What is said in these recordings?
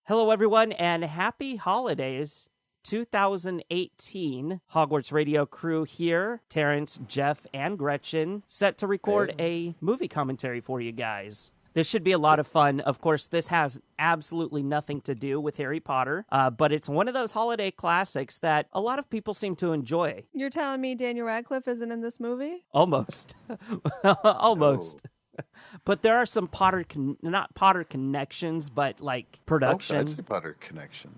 Hello, everyone, and happy holidays. 2018 Hogwarts Radio crew here, Terrence, Jeff, and Gretchen, set to record a movie commentary for you guys. This should be a lot of fun. Of course, this has absolutely nothing to do with Harry Potter, but it's one of those holiday classics that a lot of people seem to enjoy. You're telling me Daniel Radcliffe isn't in this movie? Almost. Almost. No. But there are some not Potter connections, but like production. I'd say Potter connection.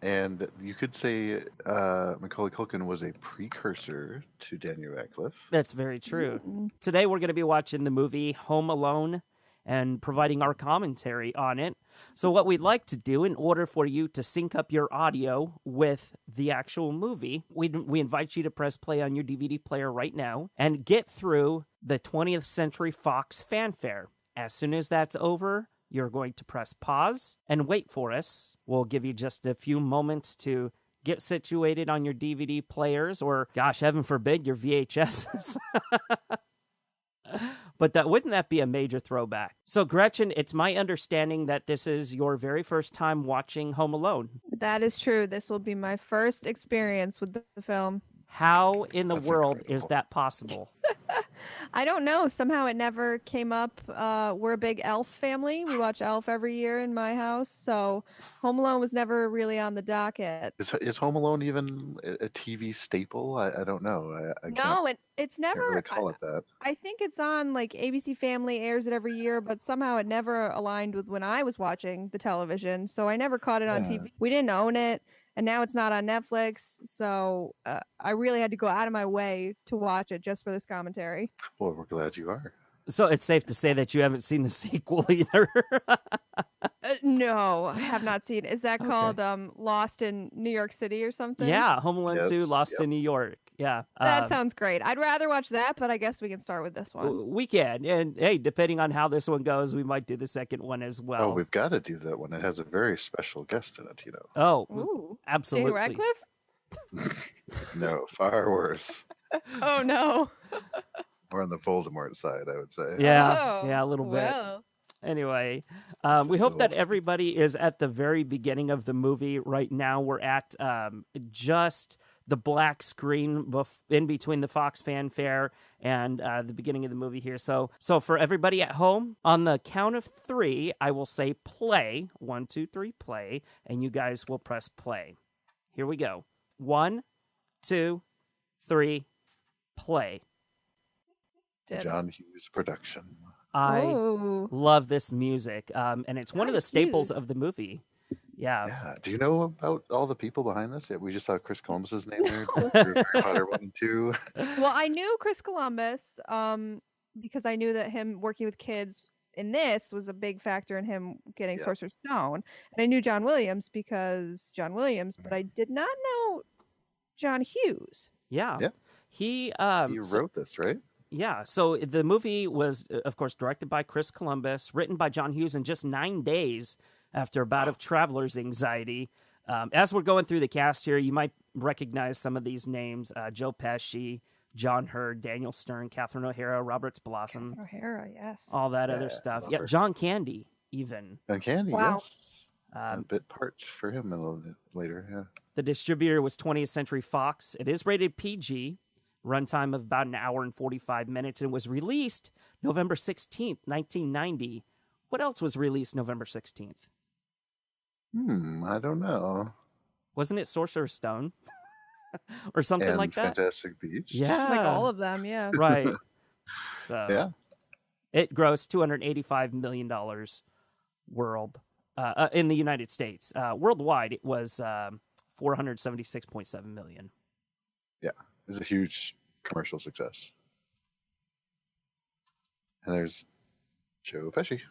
And you could say Macaulay Culkin was a precursor to Daniel Radcliffe. That's very true. Mm-hmm. Today we're going to be watching the movie Home Alone and providing our commentary on it. So what we'd like to do in order for you to sync up your audio with the actual movie, we invite you to press play on your DVD player right now and get through the 20th Century Fox fanfare. As soon as that's over, you're going to press pause and wait for us. We'll give you just a few moments to get situated on your DVD players or, gosh, heaven forbid, your VHSs. But wouldn't that be a major throwback? So, Gretchen, it's my understanding that this is your very first time watching Home Alone. That is true. This will be my first experience with the film. How in the world is that possible? I don't know. Somehow it never came up. We're a big Elf family. We watch Elf every year in my house. So Home Alone was never really on the docket. Is Home Alone even a TV staple? I don't know. No, it's never. Can't really call it that. I think it's on like ABC Family airs it every year, but somehow it never aligned with when I was watching the television. So I never caught it on TV. We didn't own it. And now it's not on Netflix, so I really had to go out of my way to watch it just for this commentary. Well, we're glad you are. So it's safe to say that you haven't seen the sequel either. No, I have not seen it. Is that called Lost in New York City or something? Yeah, Home Alone 2, Lost in New York. Yeah. That sounds great. I'd rather watch that, but I guess we can start with this one. We can. And hey, depending on how this one goes, we might do the second one as well. Oh, we've got to do that one. It has a very special guest in it, you know. Oh, ooh, absolutely. Daniel Radcliffe? No, far worse. Oh, no. More on the Voldemort side, I would say. Yeah, a little bit. Anyway, we hope that everybody is at the very beginning of the movie. Right now, we're at just the black screen in between the Fox fanfare and the beginning of the movie here. So for everybody at home, on the count of 3, I will say play. 1, 2, 3, play. And you guys will press play. Here we go. 1, 2, 3, play. John Hughes production. I love this music, and it's one of the staples of the movie. Yeah. Do you know about all the people behind this? Yeah, we just saw Chris Columbus's name there. Harry Potter 1 and 2. Well, I knew Chris Columbus because I knew that him working with kids in this was a big factor in him getting Sorcerer's Stone. And I knew John Williams because John Williams, but I did not know John Hughes. Yeah. He wrote this, right? Yeah, so the movie was, of course, directed by Chris Columbus, written by John Hughes in just 9 days after a bout of traveler's anxiety. As we're going through the cast here, you might recognize some of these names. Joe Pesci, John Hurd, Daniel Stern, Catherine O'Hara, Robert Blossom. O'Hara, yes. All that other stuff. Yeah, John Candy, even. John Candy, wow. Yes. A bit part for him a little bit later, yeah. The distributor was 20th Century Fox. It is rated PG. Runtime of about 1 hour and 45 minutes, and was released November 16th, 1990. What else was released November 16th? I don't know. Wasn't it Sorcerer's Stone? Or something like that? Fantastic Beasts? Yeah. Like all of them, yeah. Right. So yeah. It grossed $285 million in the United States. Worldwide, it was $476.7 million. Yeah. It was a huge commercial success. And there's Joe Pesci.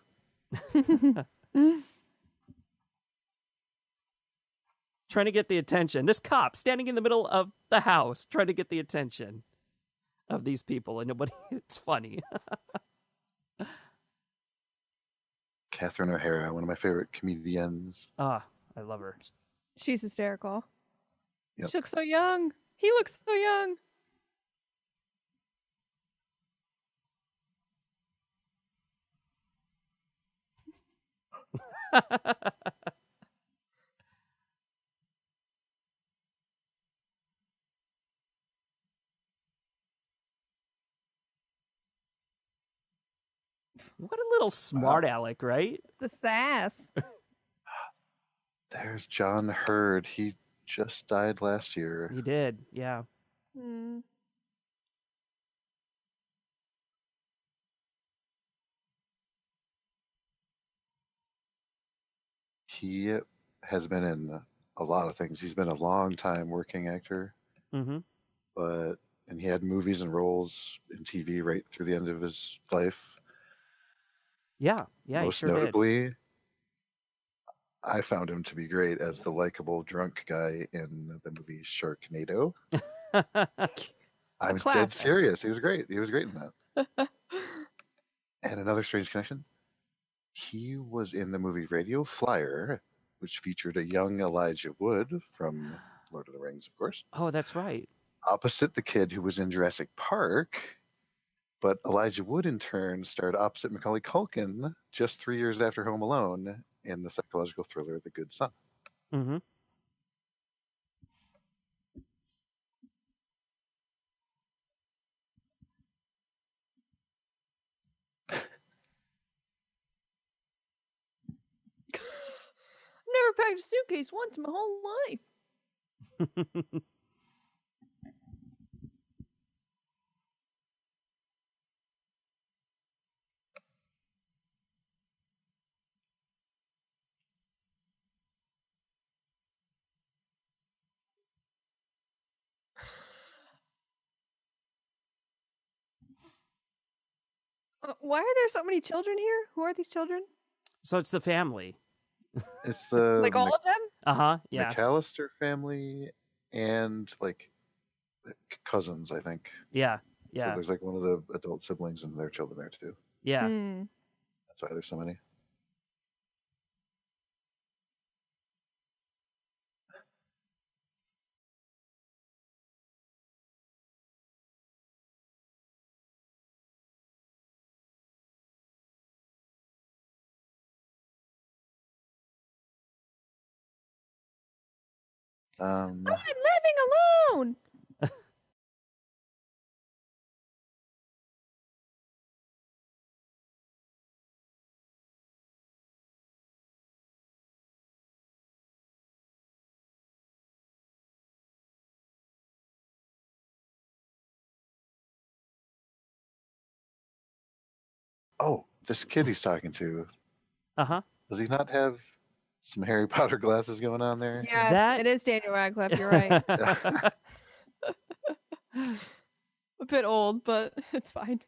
Trying to get the attention. This cop standing in the middle of the house trying to get the attention of these people, and nobody, it's funny. Catherine O'Hara, one of my favorite comedians. I love her. She's hysterical. Yep. She looks so young. He looks so young. What a little smart aleck, right? The sass. There's John Hurd. He just died last year. He did, yeah. Hmm. He has been in a lot of things. He's been a long time working actor, Mm-hmm. and he had movies and roles in TV right through the end of his life. Yeah, he Most sure notably, I found him to be great as the likable drunk guy in the movie Sharknado. did. I'm Classic. dead serious. He was great. He was great in that. And another strange connection. He was in the movie Radio Flyer, which featured a young Elijah Wood from Lord of the Rings, of course, Oh, that's right. opposite the kid who was in Jurassic Park. But Elijah Wood, in turn, starred opposite Macaulay Culkin just 3 years after Home Alone in the psychological thriller The Good Son. Mm-hmm. Never packed a suitcase once in my whole life. Why are there so many children here? Who are these children? So it's the family. It's the Like all of them? Uh-huh, yeah. McAllister family and like cousins, I think. Yeah, So yeah, there's like one of the adult siblings and their children there too. yeah. Hmm. That's why there's so many. I'm living alone. Oh, this kid he's talking to, Uh-huh. does he not have some Harry Potter glasses going on there? Yes, That- it is Daniel Radcliffe. You're right. A bit old, but it's fine.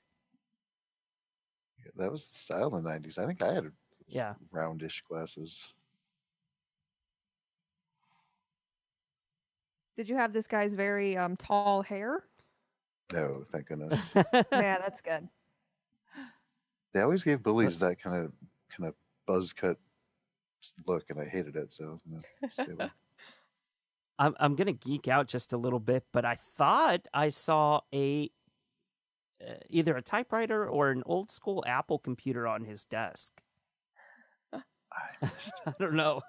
That was the style in the 90s. I think I had Yeah. roundish glasses. Did you have this guy's very tall hair? No, thank goodness. Yeah, that's good. They always gave bullies that kind of buzz cut look, and I hated it. So stay away. I'm gonna geek out just a little bit, but I thought I saw a either a typewriter or an old school Apple computer on his desk. I don't know.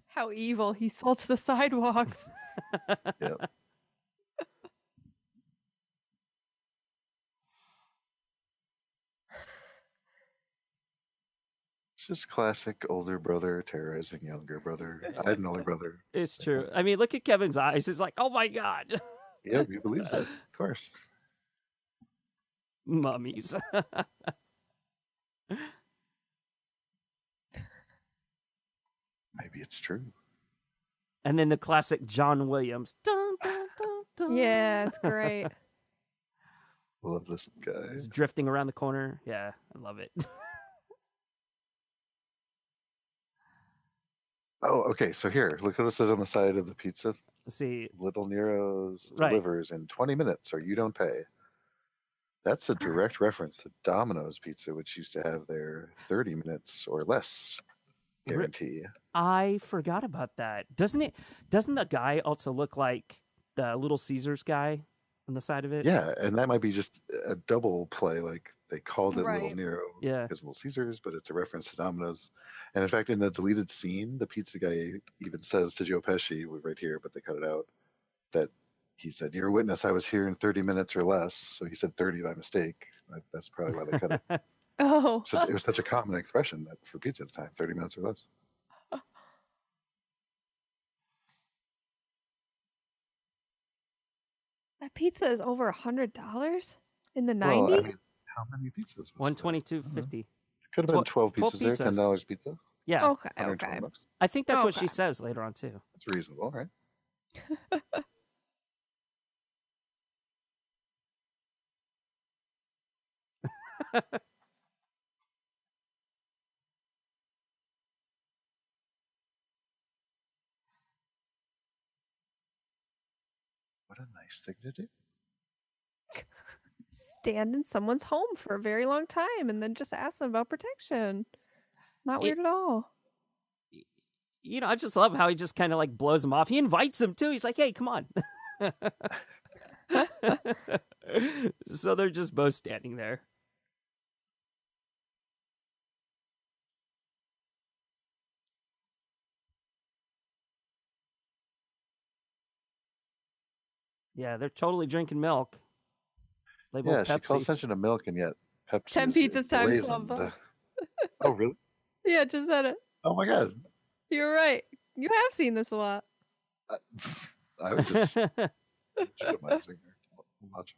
How evil. He salts the sidewalks. Yep. It's just classic older brother terrorizing younger brother. I had an older brother. It's true. I mean, look at Kevin's eyes. It's like, oh my god, Yep, you believe that, of course. mummies. Maybe it's true. And then the classic John Williams. Dun, dun, dun, dun. Yeah, it's great. Love this guy. He's drifting around the corner. Yeah, I love it. Oh, okay. So here, look what it says on the side of the pizza. Let's see. Little Nero's Right. delivers in 20 minutes, or you don't pay. That's a direct reference to Domino's Pizza, which used to have their 30 minutes or less Guarantee. I forgot about that. Doesn't the guy also look like the Little Caesars guy on the side of it? Yeah, and that might be just a double play. Like they called it Little Right. Nero Yeah. because Little Caesars, but it's a reference to Domino's. And in fact, in the deleted scene, the pizza guy even says to Joe Pesci, right here, but they cut it out, that he said, "You're a witness. I was here in 30 minutes or less." So he said 30 by mistake. That's probably why they cut it. Oh. So it was such a common expression that for pizza at the time, 30 minutes or less. That pizza is over $100 in the 90s? Well, I mean, how many pizzas? Was $122.50. Could have been 12 12 pizzas there, pizzas. $10 pizza. Yeah. Okay, okay. $120. I think that's what she Okay. says later on too. That's reasonable, right? What a nice thing to do. Stand in someone's home for a very long time and then just ask them about protection. Not weird at all. You know, I just love how he just kind of like blows him off. He invites him too. He's like, "Hey, come on." So they're just both standing there. Yeah, they're totally drinking milk. Labeled Yeah, she Pepsi. calls attention to milk, and yet Pepsi 10 is pizzas times emblazoned. $12. Oh, really? Yeah, just said it. Oh my God. You're right. You have seen this a lot. I was just legitimizing her logic.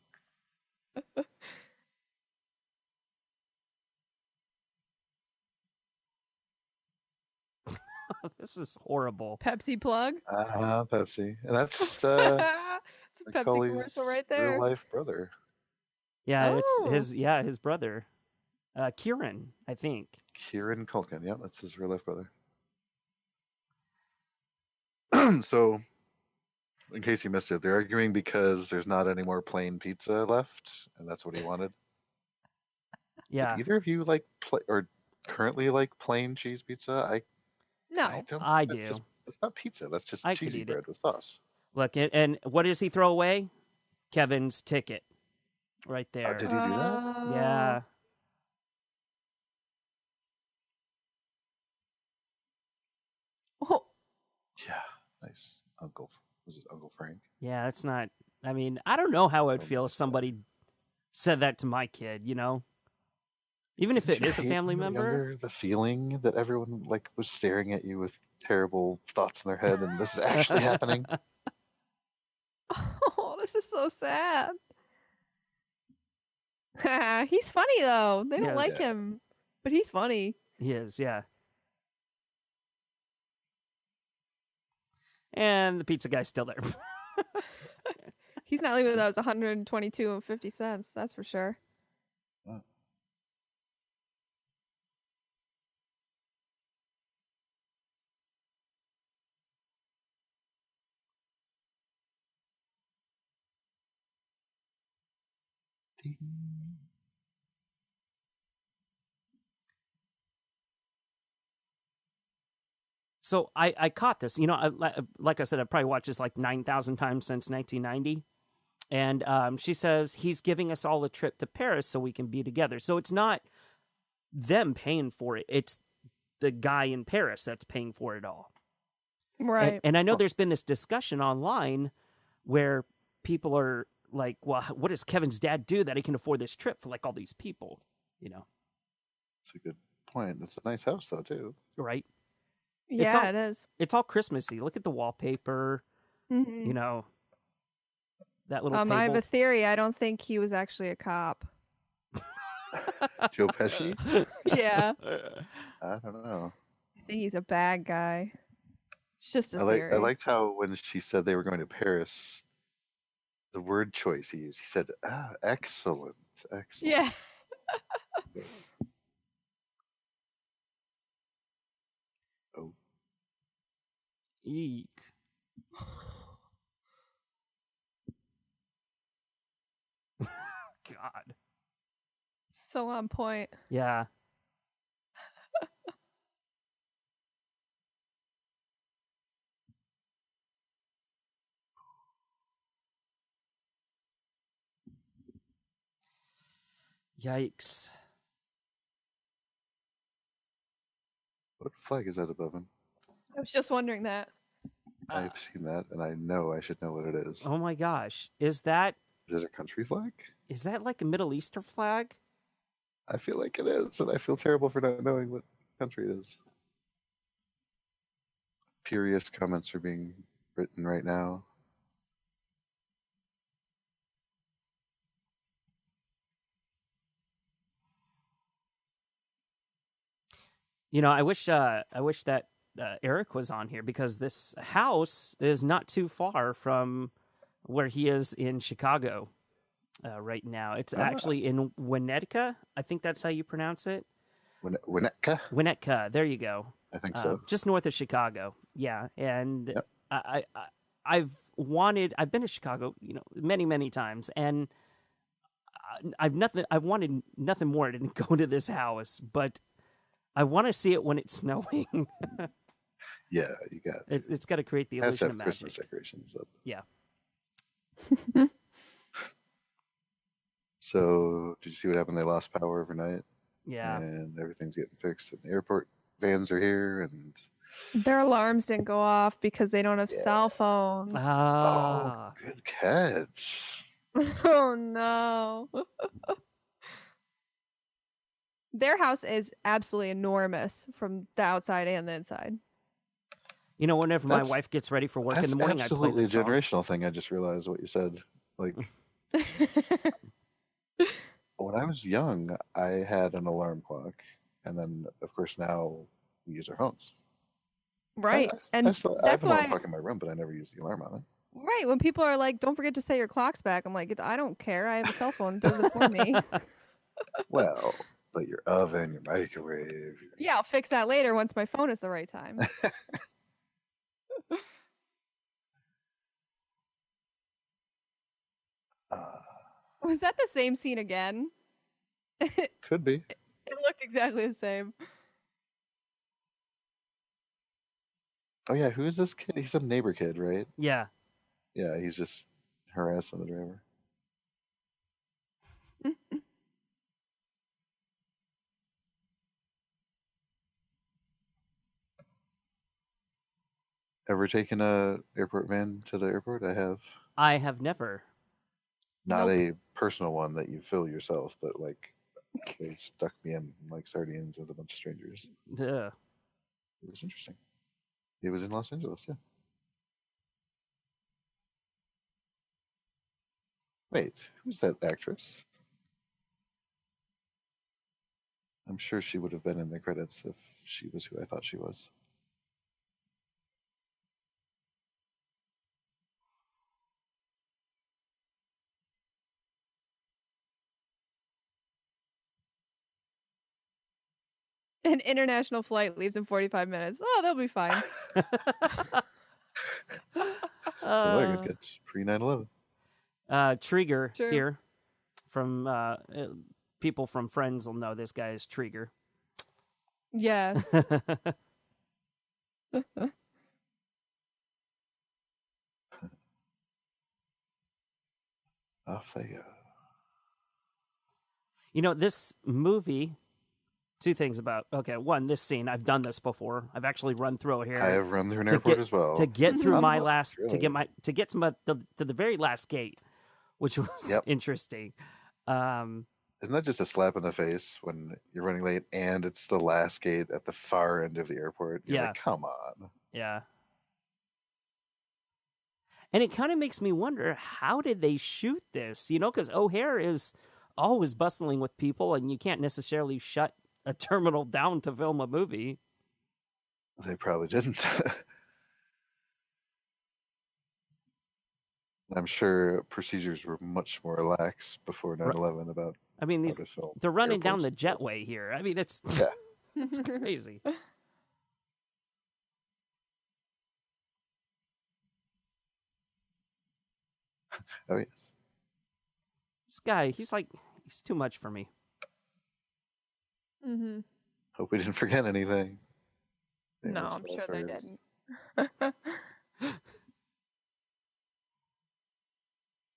This is horrible. Pepsi plug. Pepsi, and that's It's a Pepsi Macaulay's commercial right there. real life brother. Yeah, Oh. it's his brother, Kieran, I think. Kieran Culkin. Yeah, that's his real life brother. So, in case you missed it, they're arguing because there's not any more plain pizza left, and that's what he wanted. Yeah, Did either of you like or currently like plain cheese pizza? No. don't. I that's do. just- It's not pizza. That's just I could cheesy eat it. bread with sauce. look, and what does he throw away? Kevin's ticket, right there. Did he do that? Yeah. Oh, Yeah, nice. Uncle, was it Uncle Frank? Yeah, that's not. I mean, I don't know how I'd feel if somebody said that to my kid. You know, even if Did it you is a hate family when you were member. younger, the feeling that everyone like was staring at you with terrible thoughts in their head, and this is actually happening. oh, this is so sad. He's funny though. They don't Yes. like him, but he's funny. He is, yeah. And the pizza guy's still there. He's not leaving those 122.50. That's for sure. So I caught this. You know, like I said, I probably watched this like 9,000 times since 1990. And she says he's giving us all a trip to Paris so we can be together. So it's not them paying for it. It's the guy in Paris that's paying for it all. Right. And I know there's been this discussion online where people are like, well, what does Kevin's dad do that he can afford this trip for like all these people? You know, That's a good point. It's a nice house though too. right? yeah, all- it is. It's all Christmassy. Look at the wallpaper, Mhm. you know, that little I have table. a theory. I don't think he was actually a cop. Joe Pesci? Yeah. I don't know. I think he's a bad guy. It's just a I theory. liked how when she said they were going to Paris, the word choice he used. He said, excellent, excellent. Yeah. Oh, Eek. God. So on point. Yeah. Yikes. What flag is that above him? I was just wondering that. I've seen that, and I know I should know what it is. Oh my gosh. Is it a country flag? Is that like a Middle Eastern flag? I feel like it is, and I feel terrible for not knowing what country it is. Furious comments are being written right now. You know, I wish that Eric was on here, because this house is not too far from where he is in Chicago right now. It's actually in Winnetka. I think that's how you pronounce it. Winnetka? Winnetka. There you go. I think so. Just north of Chicago. Yeah, and Yep. I've been to Chicago, you know, many times, and I wanted nothing more than go to this house, but I want to see it when it's snowing. Yeah, you got it. It's got to create the It has to illusion have of magic. Christmas decorations up. Yeah. So, did you see what happened? They lost power overnight, Yeah. and everything's getting fixed. And the airport vans are here, and Their alarms didn't go off because they don't have cell phones. Ah. oh, good catch. Oh no. Their house is absolutely enormous from the outside and the inside. You know, whenever my That's- wife gets ready for work in That's the morning, I play absolutely a this song. generational thing. I just realized what you said. Like, when I was young, I had an alarm clock, and then, of course, now we use our phones. Right. I And have that's an alarm why, clock in my room, but I never use the alarm on it. right, when people are like, don't forget to set your clocks back, I'm like, I don't care. I have a cell phone. It does it for me. Well, but your oven, your microwave. Yeah, I'll fix that later once my phone is the right time. Was that the same scene again? It Could be. looked exactly the same. Oh yeah, who is this kid? He's some neighbor kid, right? Yeah. Yeah, he's just harassing the driver. Ever taken a airport van to the airport? I have. I have never. Not Nope. a personal one that you fill yourself, but like they stuck me in like sardines with a bunch of strangers. Ugh. It was interesting. It was in Los Angeles, yeah. Wait, who's that actress? I'm sure she would have been in the credits if she was who I thought she was. An international flight leaves in 45 minutes. Oh, they'll be fine. Another good catch. Pre 9/11. Trigger True. here from people from Friends will know this guy is Trigger. Yes. Off they go. You know, this movie, two things about, okay, one, this scene, I've done this before. I've actually run through it here. I have run through an to airport get- as well. To get through my Oh, last, to really? get to the very last gate, which was Yep. interesting. Isn't that just a slap in the face when you're running late and it's the last gate at the far end of the airport? You're Yeah. like, come on. Yeah. And it kind of makes me wonder, how did they shoot this? You know, because O'Hare is always bustling with people, and you can't necessarily shut a terminal down to film a movie. They probably didn't. I'm sure procedures were much more lax before 9/11 about I mean, how these to film. they're running down the airports. jetway here. I mean, it's Yeah. it's crazy. Oh, yes. This guy, he's too much for me. Mm-hmm. Hope we didn't forget anything. No, Famous I'm sure they stars. didn't.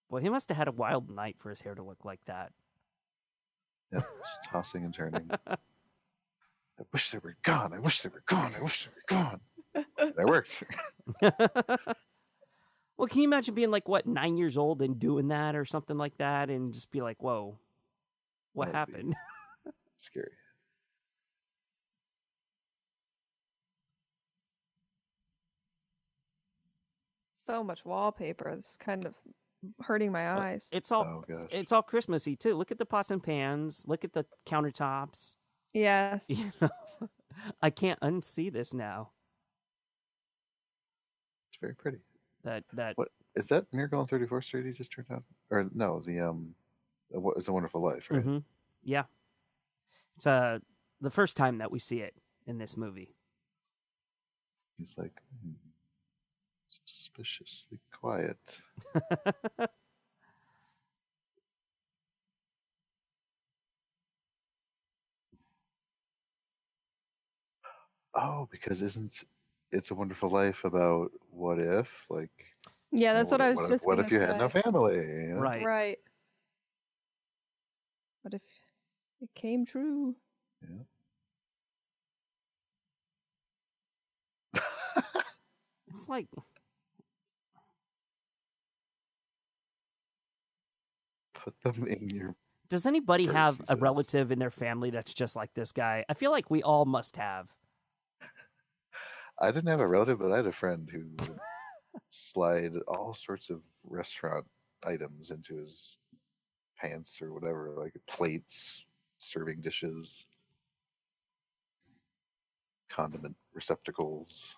Well, he must have had a wild night for his hair to look like that. Yep, just tossing and turning. I wish they were gone. I wish they were gone. I wish they were gone. That worked. Well, can you imagine being like, 9 years old and doing that or something like that and just be like, whoa, what happened? Scary. So much wallpaper. It's kind of hurting my eyes. It's all Christmassy too. Look at the pots and pans. Look at the countertops. Yes. You know, I can't unsee this now. It's very pretty. That what is that Miracle on 34th Street he just turned out? Or no, It's a Wonderful Life, right? Mm-hmm. Yeah. It's the first time that we see it in this movie. He's like suspiciously quiet. Oh, because isn't It's a Wonderful Life about what if, like? Yeah, that's what I was just. What if you had no family? You know? Right. What if it came true? Yeah. It's like. Put them in your. Does anybody have a relative in their family that's just like this guy? I feel like we all must have. I didn't have a relative, but I had a friend who would slide all sorts of restaurant items into his pants or whatever, like plates, serving dishes, condiment receptacles.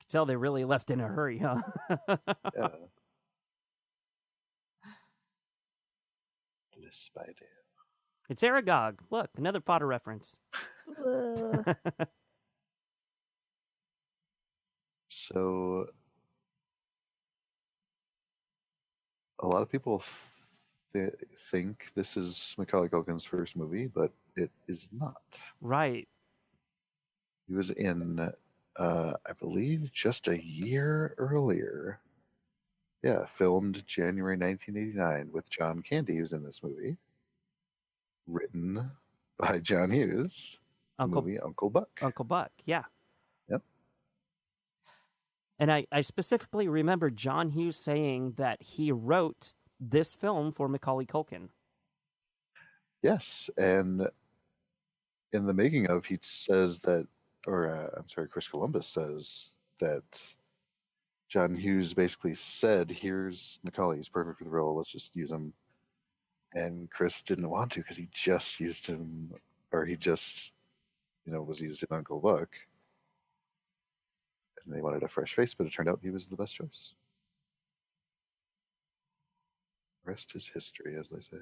Tell they really left in a hurry, huh? Yeah. Bliss by day. It's Aragog. Look, another Potter reference. So, a lot of people think this is Macaulay Culkin's first movie, but it is not. Right. He was in, I believe, just a year earlier. Yeah, filmed January 1989 with John Candy, who's in this movie. Written by John Hughes. Movie Uncle Buck. Uncle Buck, yeah. Yep. And I specifically remember John Hughes saying that he wrote this film for Macaulay Culkin. Yes, and in the making of, he says that, Chris Columbus says that John Hughes basically said, here's Macaulay, he's perfect for the role, let's just use him. And Chris didn't want to because he just used him, or he just, was used in Uncle Buck. And they wanted a fresh face, but it turned out he was the best choice. Rest is history, as they say.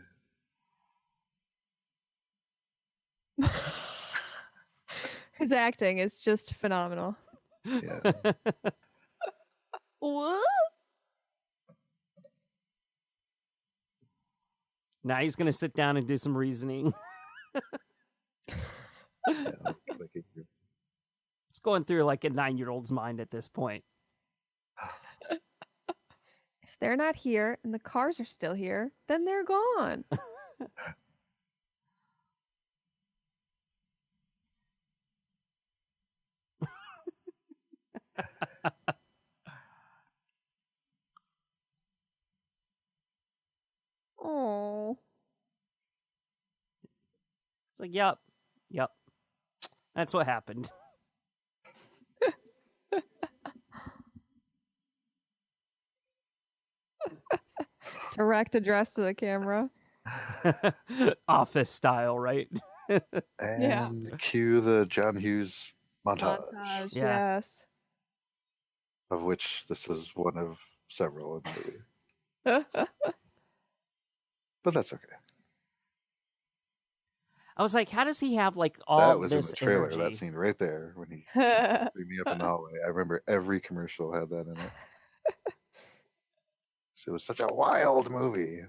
His acting is just phenomenal. Yeah. What? Now he's going to sit down and do some reasoning. It's going through like a 9-year-old's mind at this point. If they're not here and the cars are still here, then they're gone. Oh. It's like, yep. That's what happened. Direct address to the camera. Office style, right? And cue the John Hughes montage. Yes. Of which this is one of several in the movie. But that's okay. I was like, how does he have like all that was this in the trailer, energy? that scene right there when he threw me up in the hallway. I remember every commercial had that in it. So it was such a wild movie.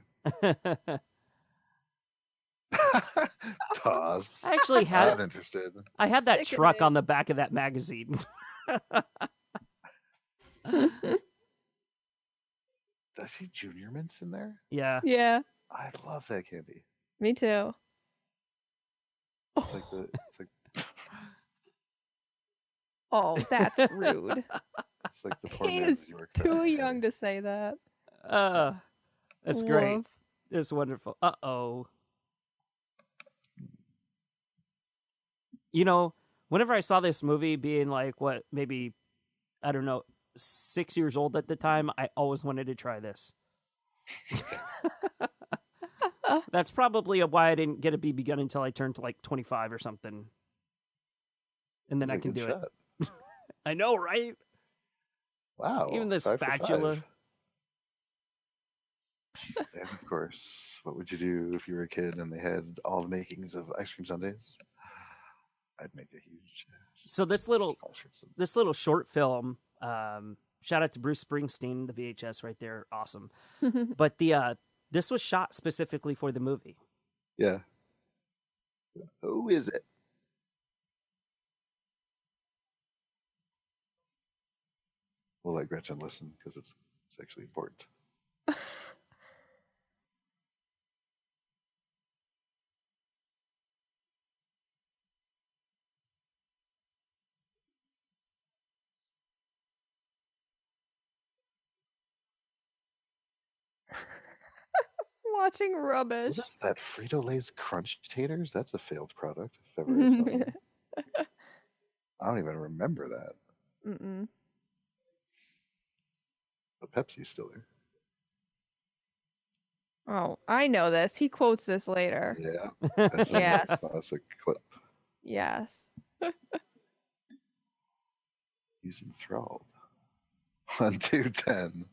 Toss. I actually Not interested. I had that Sickening. truck on the back of that magazine. Does he Junior Mints in there? Yeah. Yeah, I love that candy. me too. It's like the. It's like. Oh, that's rude. It's like the poor He man's is York. too young to say that. That's great. Woof. It's wonderful. Uh-oh. You know, whenever I saw this movie being like, what, maybe, I don't know, 6 years old at the time, I always wanted to try this. That's probably why I didn't get a BB gun until I turned to like 25 or something. And then I can do it. I know, right? Wow. Even the 5 for spatula. 5. And of course, what would you do if you were a kid and they had all the makings of ice cream sundaes? I'd make a huge. So this little short film, shout out to Bruce Springsteen, the VHS right there, awesome. But this was shot specifically for the movie. Yeah. Who is it? We'll let Gretchen listen because it's actually important. Watching rubbish. What is that? Frito-Lay's Crunch Taters? That's a failed product. If ever I saw one. I don't even remember that. Mm-mm. But Pepsi's still there. Oh, I know this. He quotes this later. Yeah. That's Yes. a classic clip. Yes. He's enthralled. 1, 2, 10.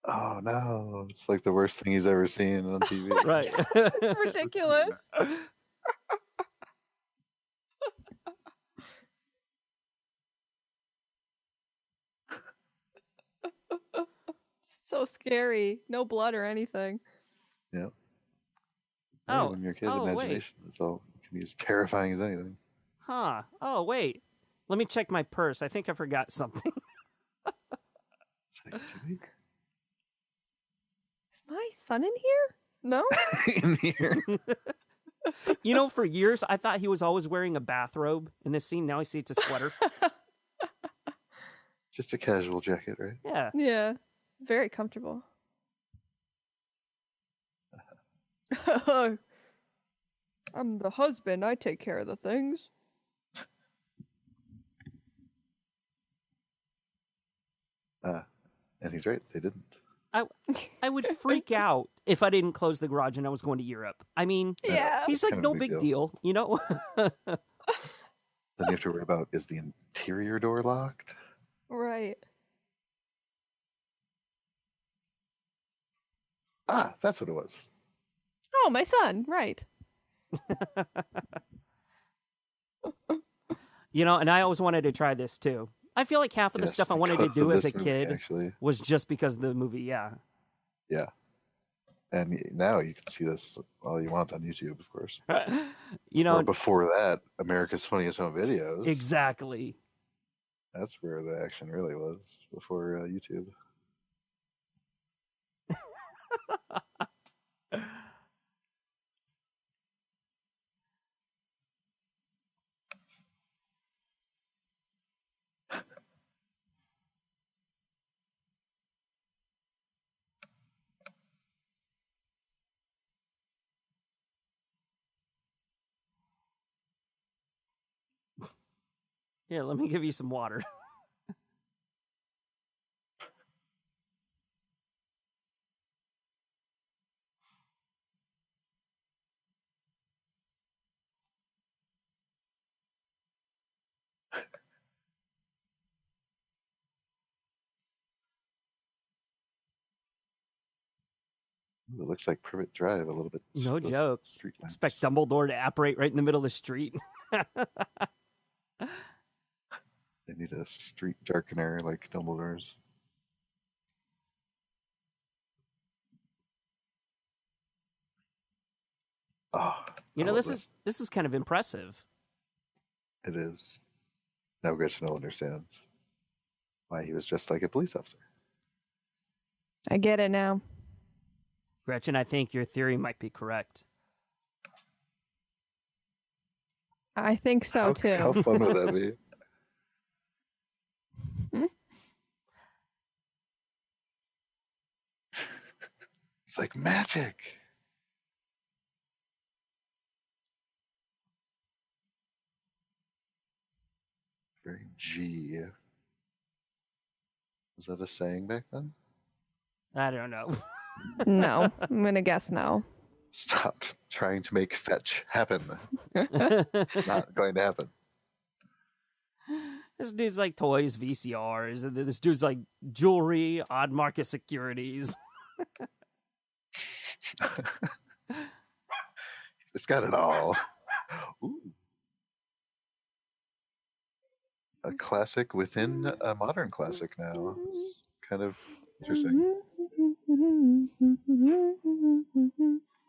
Oh no! It's like the worst thing he's ever seen on TV. Right. Ridiculous. So scary. No blood or anything. Yeah. Oh, When you're a kid, wait. imagination is all can be as terrifying as anything. Huh. Oh, wait. Let me check my purse. I think I forgot something. It's like, too big. Is my son in here? No? In here. You know, for years, I thought he was always wearing a bathrobe. In this scene, now I see it's a sweater. Just a casual jacket, right? Yeah. Yeah. Very comfortable. I'm the husband. I take care of the things. And he's right, they didn't. I would freak out if I didn't close the garage and I was going to Europe. I mean, Yeah. he's like, kind of no a big big deal, you know? Then you have to worry about, is the interior door locked? Right. Ah, that's what it was. Oh, my son. Right. You know, and I always wanted to try this too. I feel like half of the Yes, stuff I wanted to because do of as a this movie, kid actually. was just because of the movie, yeah. Yeah. And now you can see this all you want on YouTube, of course. You know, Or before that, America's Funniest Home Videos. exactly. That's where the action really was, before YouTube. Yeah, let me give you some water. Ooh, it looks like Privet Drive a little bit. No those joke. Street lamps. Expect Dumbledore to apparate right in the middle of the street. They need a street darkener like Dumbledore's. Oh, You I know, love this is kind of impressive. It is. Now Gretchen understands why he was dressed like a police officer. I get it now. Gretchen, I think your theory might be correct. I think so too. How fun would that be? It's like magic. Very G. Was that a saying back then? I don't know. No, I'm gonna guess no. Stop trying to make fetch happen. Not going to happen. This dude's like toys, VCRs, and then this dude's like jewelry, odd market securities. It's got it all. Ooh. A classic within a modern classic now. It's kind of interesting.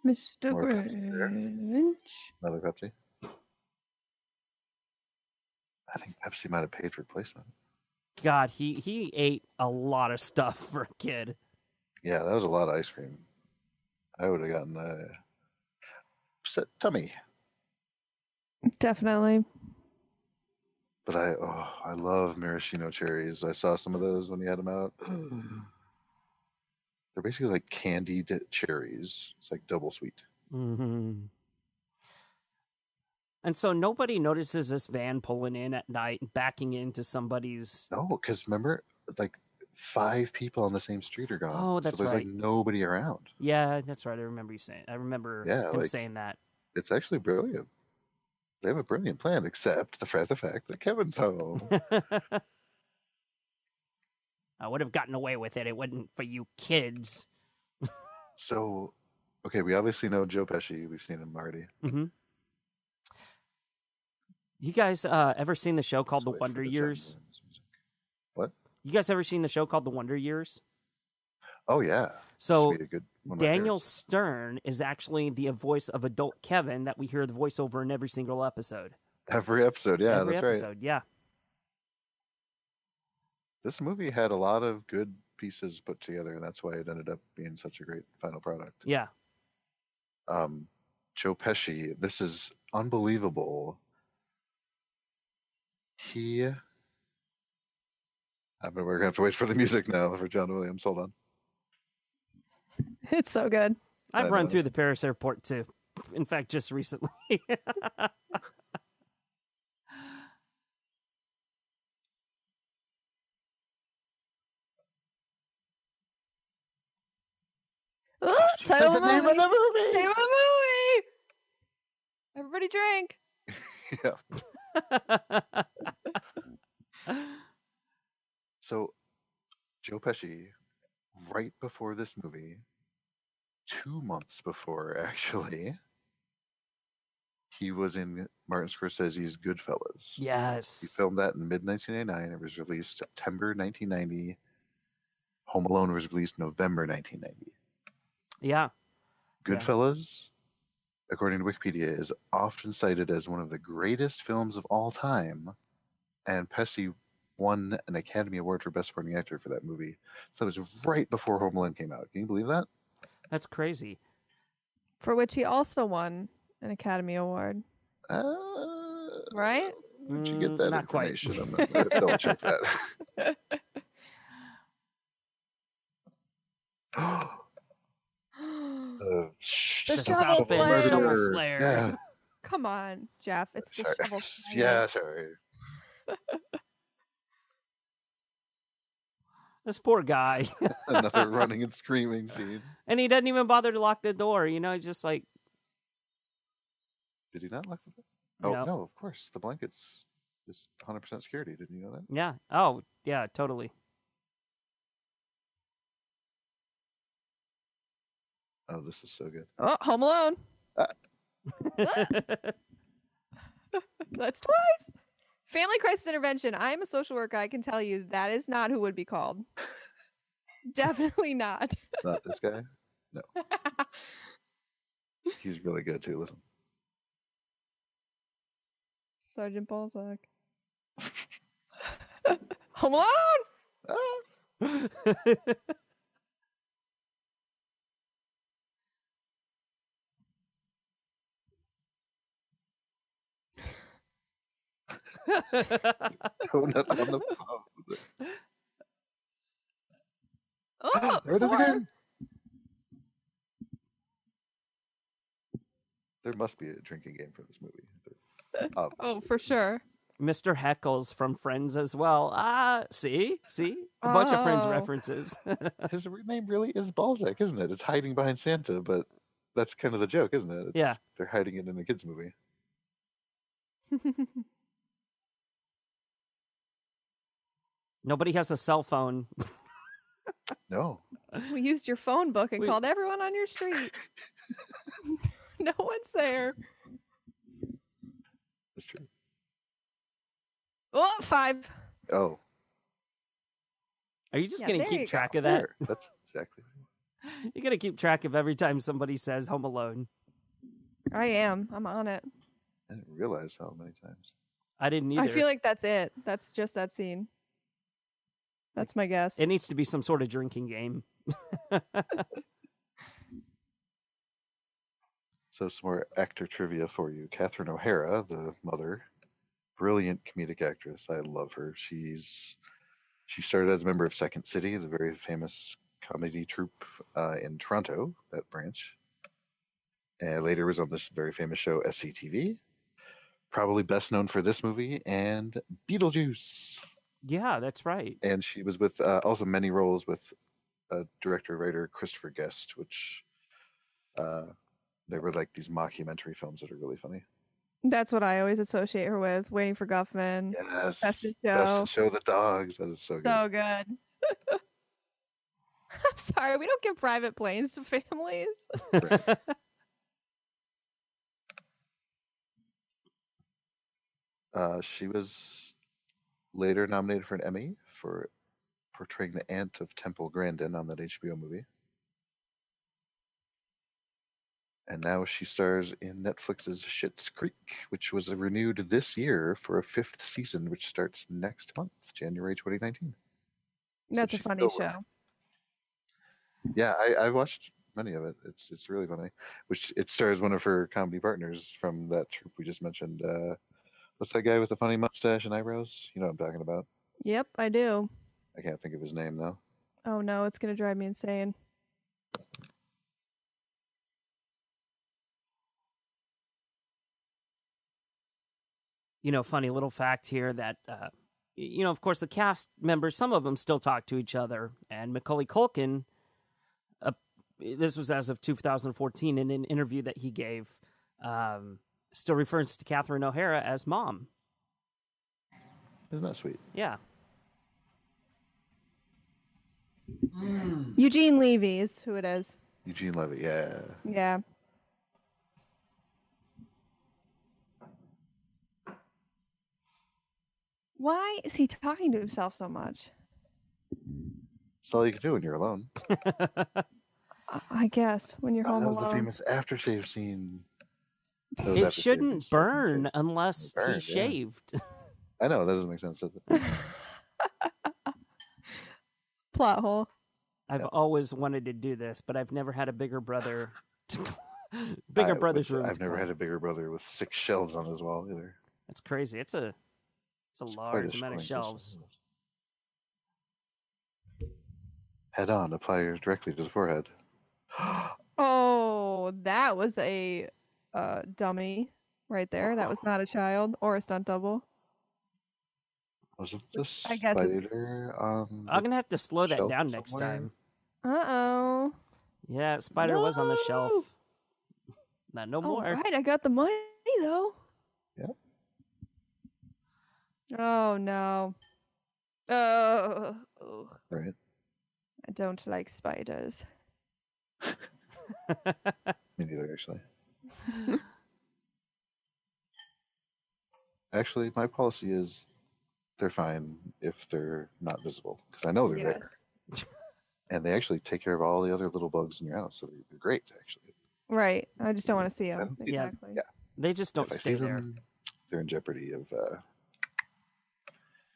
Mr. More Pepsi there. Grinch. Another Pepsi. I think Pepsi might have paid for placement. God, he ate a lot of stuff for a kid. Yeah, that was a lot of ice cream. I would have gotten a upset tummy. Definitely. But I love maraschino cherries. I saw some of those when he had them out. They're basically like candied cherries. It's like double sweet. Mm-hmm. And so nobody notices this van pulling in at night and backing into somebody's. No, because remember, like 5 people on the same street are gone. Oh, that's so there's right. like nobody around. Yeah, that's right. I remember you saying. I remember him like, saying that. It's actually brilliant. They have a brilliant plan, except the fact that Kevin's home. I would have gotten away with it. It wasn't for you kids. So, okay, we obviously know Joe Pesci. We've seen him already. Mm-hmm. You guys ever seen the show called Just The wait Wonder for the Years? John Williams music. What? You guys ever seen the show called The Wonder Years? Oh, yeah. So This would be a good one of my Daniel favorites. Stern is actually the voice of adult Kevin that we hear the voiceover in every single episode. Every episode, yeah, every that's episode, right. yeah. This movie had a lot of good pieces put together, and that's why it ended up being such a great final product. Yeah. Joe Pesci, this is unbelievable. We're gonna have to wait for the music now for John Williams. Hold on. It's so good. I've I run know. through the Paris airport too. In fact, just recently. Oh, title of the name movie. of the movie. Name of the movie. Everybody drink. Yeah. So, Joe Pesci, right before this movie, 2 months before actually, he was in Martin Scorsese's Goodfellas. Yes. He filmed that in mid-1999. It was released September 1990. Home Alone was released November 1990. Yeah. Goodfellas, according to Wikipedia, is often cited as one of the greatest films of all time, and Pesci won an Academy Award for Best Supporting Actor for that movie. So it was right before Home Alone came out. Can you believe that? That's crazy. For which he also won an Academy Award. Right? Where'd you get that Not quite. information? I'm not going to double check that. The Shovel Slayer. Shovel Slayer. Yeah. Come on, Jeff. It's the Sorry. Shovel Slayer. Yeah, sorry. This poor guy. Another running and screaming scene. And he doesn't even bother to lock the door. You know, he's just like, Did he not lock the door? Oh, No. no, of course. The blankets is 100% security. Didn't you know that? yeah. Oh, yeah, totally. Oh, this is so good. Oh, Home Alone. That's twice. Family crisis intervention. I'm a social worker. I can tell you that is not who would be called. Definitely not. Not this guy? No. He's really good too. Listen. Sergeant Balzac. Home Alone! Ah! Donut on the phone. Oh, There it is four. again. There must be a drinking game for this movie. Oh, Obviously. for sure. Mr. Heckles from Friends as well. See? A bunch of Friends Oh. references. His name really is Balzac, isn't it? It's hiding behind Santa, but that's kind of the joke, isn't it? Yeah. They're hiding it in a kids' movie. Nobody has a cell phone. No. We used your phone book and Wait. called everyone on your street. No one's there. That's true. Oh, 5. Oh. Are you just Yeah, going to there you keep track go. of that? There. That's exactly what You're going to keep track of every time somebody says Home Alone. I am. I'm on it. I didn't realize how many times. I didn't either. I feel like that's it. That's just that scene. That's my guess. It needs to be some sort of drinking game. So some more actor trivia for you. Catherine O'Hara, the mother, brilliant comedic actress. I love her. She started as a member of Second City, the very famous comedy troupe in Toronto, that branch. And later was on this very famous show SCTV. Probably best known for this movie and Beetlejuice. Yeah, that's right. And she was with also many roles with director-writer Christopher Guest, which they were like these mockumentary films that are really funny. That's what I always associate her with. Waiting for Guffman. Yes. Best in Best Show. in Show the Dogs. That is so good. So good. I'm sorry, we don't give private planes to families. She was later nominated for an Emmy for portraying the aunt of Temple Grandin on that HBO movie. And now she stars in Netflix's Schitt's Creek, which was renewed this year for a 5th season, which starts next month, January 2019. That's a she's funny still show. working. Yeah, I watched many of it. It's really funny. Which it stars one of her comedy partners from that troupe we just mentioned. What's that guy with the funny mustache and eyebrows? You know what I'm talking about. Yep, I do. I can't think of his name though. Oh no, it's gonna drive me insane. Funny little fact here that, of course, the cast members, some of them still talk to each other. And Macaulay Culkin, this was as of 2014, in an interview that he gave, still refers to Catherine O'Hara as Mom. Isn't that sweet? Yeah. Eugene Levy is who it is. Eugene Levy, yeah. Yeah. Why is he talking to himself so much? That's all you can do when you're alone. I guess when you're home That was alone. the famous aftershave scene. It shouldn't burn unless he shaved. I know, that doesn't make sense, does it? Plot hole. I've always wanted to do this, but I've never had a bigger brother. Brother's room. I've never had a bigger brother with 6 shelves on his wall either. That's crazy. It's a large amount of shelves. Head on, apply yours directly to the forehead. Oh, that was a dummy right there. That was not a child or a stunt double. Was it the I guess it's- spider on I'm going to have to slow that shelf down next somewhere? time. Uh-oh. Yeah, spider was on the shelf. No. Not no All more. right, I got the money though. Yeah. Oh no. Oh, Right. I don't like spiders. Me neither, actually. Actually, my policy is they're fine if they're not visible, because I know they're there. And they actually take care of all the other little bugs in your house, so they're great, actually. Right. I just don't want to see them. Then, Exactly. yeah. They just don't If I stay see there. them, they're in jeopardy of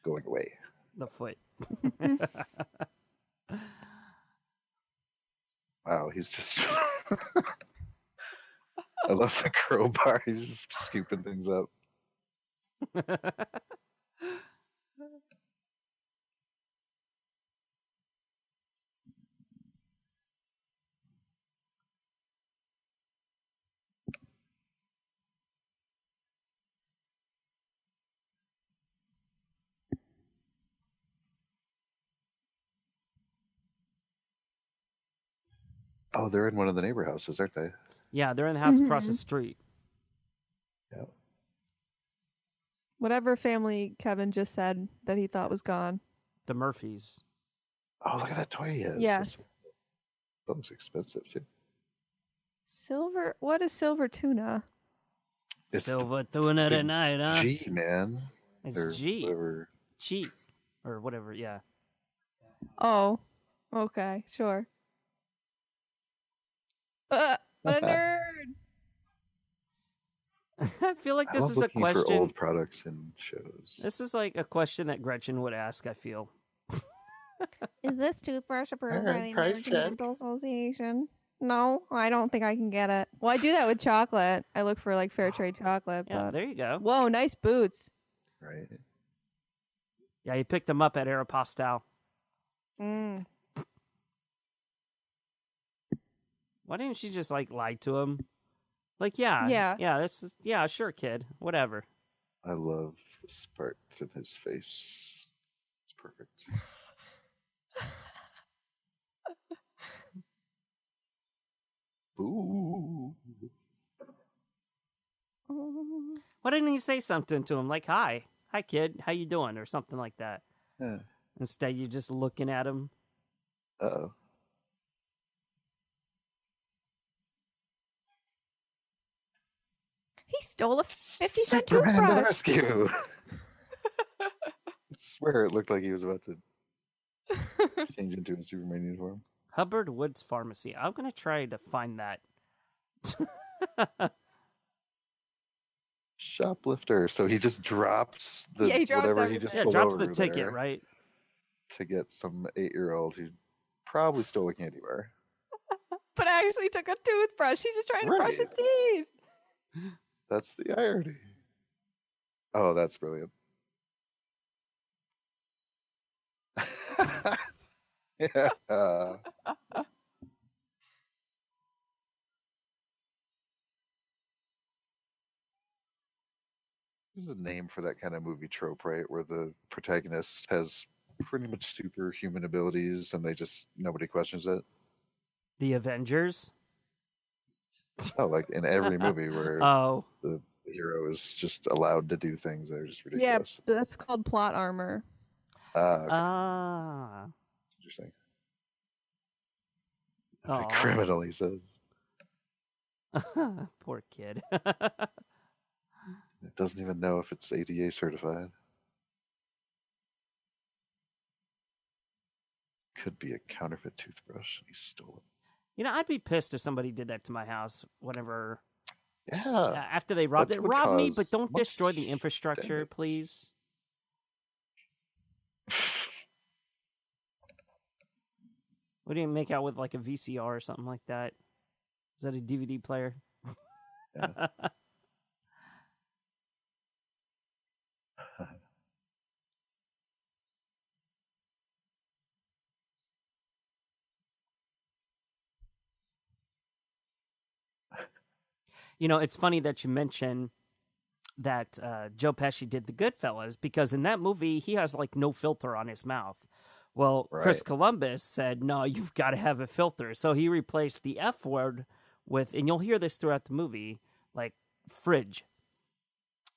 going away. The foot. Wow, he's just. I love the crowbar. He's just scooping things up. Oh, they're in one of the neighbor houses, aren't they? Yeah, they're in the house across the Mhm. street. Yeah. Whatever family Kevin just said that he thought was gone. The Murphys. Oh, look at that toy he has. Yes. That looks expensive too. Silver. What is silver tuna? It's Silver tuna big tonight, huh? G, man. It's Or G. whatever. Cheap. Or whatever, yeah. Oh. Okay. Sure. What a nerd. I feel like I this love is a looking for question. old products in shows. This is like a question that Gretchen would ask, I feel. Is this toothbrush approved by Alright, the price American check. Dental Association? No, I don't think I can get it. Well, I do that with chocolate. I look for like fair trade chocolate. Yeah, But... there you go. Whoa, nice boots. Right. Yeah, you picked them up at Aeropostale. Mm. Why didn't she just like lie to him? Like, yeah, this is, yeah, sure, kid, whatever. I love this part in his face. It's perfect. Ooh. Why didn't you say something to him like, hi, kid, how you doing, or something like that? Yeah. Instead, you're just looking at him. Uh-oh. He stole a 50-cent Superman to the toothbrush. rescue! I swear it looked like he was about to change into a Superman uniform. Hubbard Woods Pharmacy. I'm gonna try to find that. Shoplifter. So he just drops the Yeah, he drops whatever he everything. just Yeah, pulled drops over the ticket, there right? to get some 8-year-old who probably stole a candy bar. But actually took a toothbrush. He's just trying to brush his teeth. That's the irony. Oh, that's brilliant. Yeah. There's a name for that kind of movie trope, right? Where the protagonist has pretty much superhuman abilities and nobody questions it. The Avengers. Oh, like in every movie where Oh, the hero is just allowed to do things that are just Yeah, ridiculous. that's called plot armor. Okay. ah, Interesting. Aw. A criminal, he says. poor kid. It doesn't even know if it's ADA certified. Could be a counterfeit toothbrush, and he stole it. You know, I'd be pissed if somebody did that to my house. Whenever Yeah. after they robbed that it, would rob me, cause but don't much destroy the infrastructure, damage. please. We didn't make out with like a VCR or something like that. Is that a DVD player? Yeah. You know, it's funny that you mention that Joe Pesci did the Goodfellas, because in that movie he has like no filter on his mouth. Well, Chris Right. Columbus said, no, you've got to have a filter. So he replaced the F word with, and you'll hear this throughout the movie, like fridge.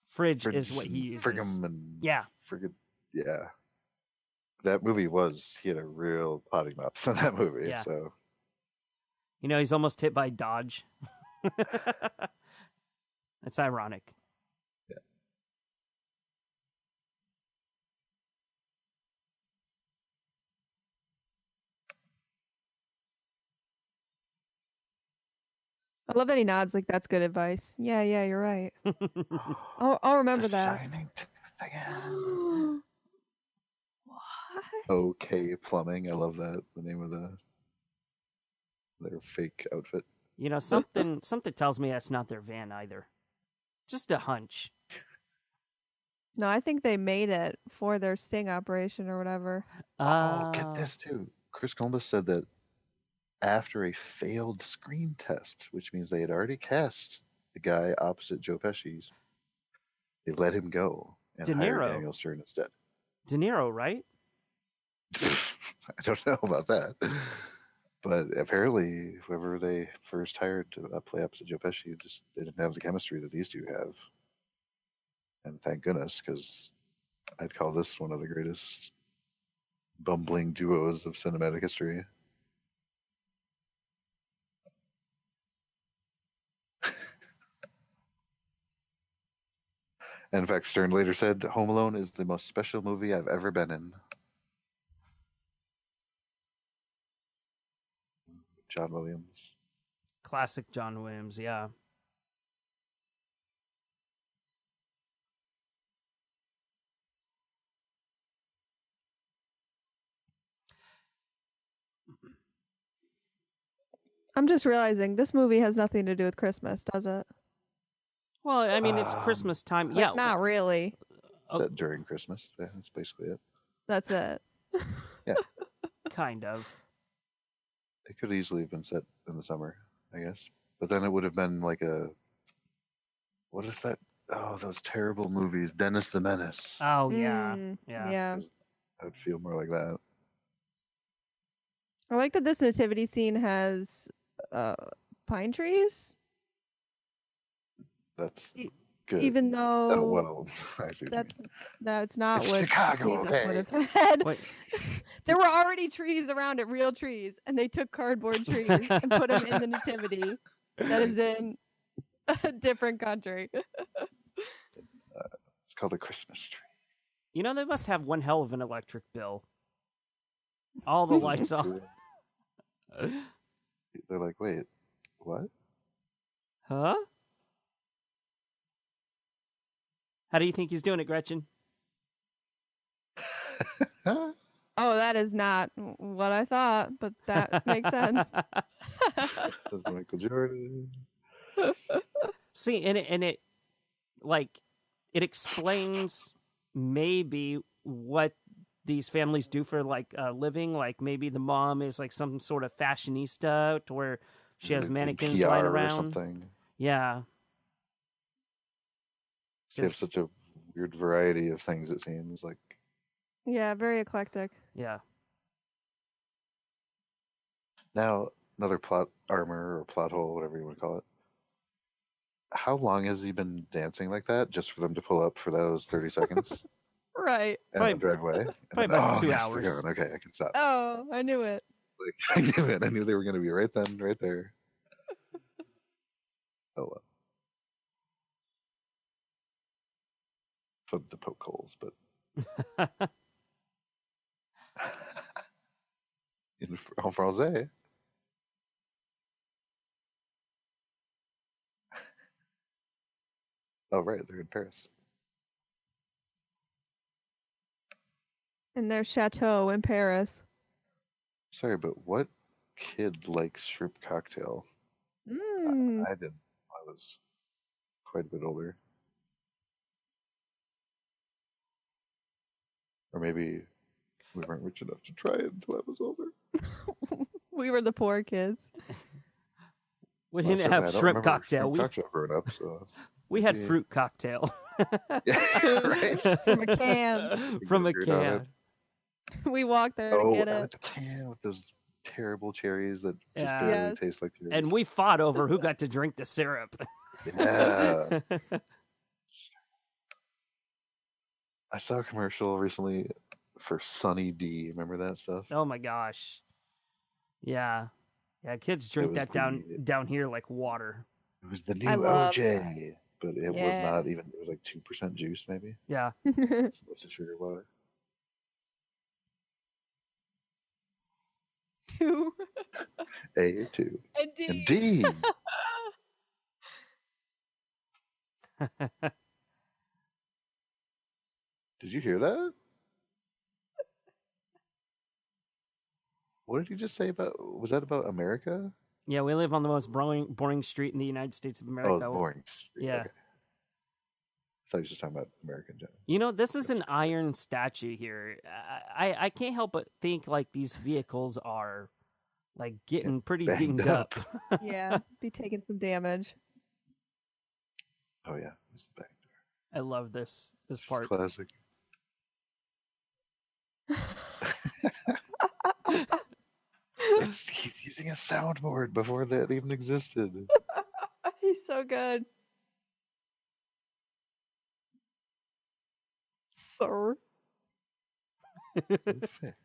Fridge is what he uses. Friggin' and Yeah. friggin', yeah. That movie he had a real potty mouth in that movie. Yeah. So You know, he's almost hit by Dodge. It's ironic. Yeah. I love that he nods like that's good advice. Yeah, you're right. I'll remember The that. Shining Tooth again. OK Plumbing. I love that. The name of their fake outfit. You know, something tells me that's not their van either. Just a hunch. No, I think they made it for their sting operation or whatever. Oh, get this too. Chris Columbus said that after a failed screen test, which means they had already cast the guy opposite Joe Pesci's, they let him go and hired Daniel Stern instead. De Niro, right? I don't know about that. But apparently, whoever they first hired to play opposite Joe Pesci, they didn't have the chemistry that these two have. And thank goodness, because I'd call this one of the greatest bumbling duos of cinematic history. And in fact, Stern later said, Home Alone is the most special movie I've ever been in. John Williams. Classic John Williams, yeah. I'm just realizing this movie has nothing to do with Christmas, does it? Well, I mean, it's Christmas time. Like, yeah. Not really. Set during Christmas. Yeah, that's basically it. That's it. Yeah. Kind of. It could easily have been set in the summer, I guess. But then it would have been like a... What is that? Oh, those terrible movies. Dennis the Menace. Oh, yeah. Yeah. I would feel more like that. I like that this nativity scene has pine trees. That's good. Even though well, I see that's not it's what Chicago, Jesus okay. would have had. Wait. There were already trees around it, real trees, and they took cardboard trees and put them in the nativity that is in a different country. It's called a Christmas tree. You know, they must have one hell of an electric bill. All the lights on. They're like, wait, what? Huh? How do you think he's doing it, Gretchen? Oh, that is not what I thought, but that makes sense. That's Michael Jordan. See, and it like it explains maybe what these families do for like a living. Like maybe the mom is like some sort of fashionista to where she has mannequins PR lying or around. something. Yeah. They have such a weird variety of things, it seems like. Yeah, very eclectic. Yeah. Now, another plot armor or plot hole, whatever you want to call it. How long has he been dancing like that just for them to pull up for those 30 seconds? Right. And then drive away? Probably about 2 hours. They're gone. Okay, I can stop. Oh, I knew it. Like, I knew it. I knew they were going to be right then, right there. Oh, well. Fun to poke holes, but en français. Oh, right, they're in Paris. In their chateau in Paris. Sorry, but what kid likes shrimp cocktail? I didn't. I was quite a bit older. Or maybe we weren't rich enough to try it until I was older. We were the poor kids. We didn't have shrimp cocktail. Shrimp cocktail growing up, so we had fruit cocktail. Yeah, right. From a can. From a can. We walked there to get it. With the can with those terrible cherries that just Yeah. barely Yes. taste like cherries. And we fought over who got to drink the syrup. Yeah. I saw a commercial recently for Sunny D. Remember that stuff? Oh my gosh. Yeah. Yeah, kids drink that down here like water. It was the new I love OJ, but it was Yeah. not even. It was like 2% juice, maybe. Yeah. It's a bunch of sugar water. Two. A2 And D. and D. Did you hear that? What did you just say about? Was that about America? Yeah, we live on the most boring street in the United States of America. Oh, the boring street. Yeah. Okay. I thought you were just talking about America in general. You know, this is an iron statue here. I can't help but think like these vehicles are like getting pretty banged dinged up. Yeah, be taking some damage. Oh yeah, it's the back door. I love this part. Classic. He's using a soundboard before that even existed. He's so good. Sir. Perfect.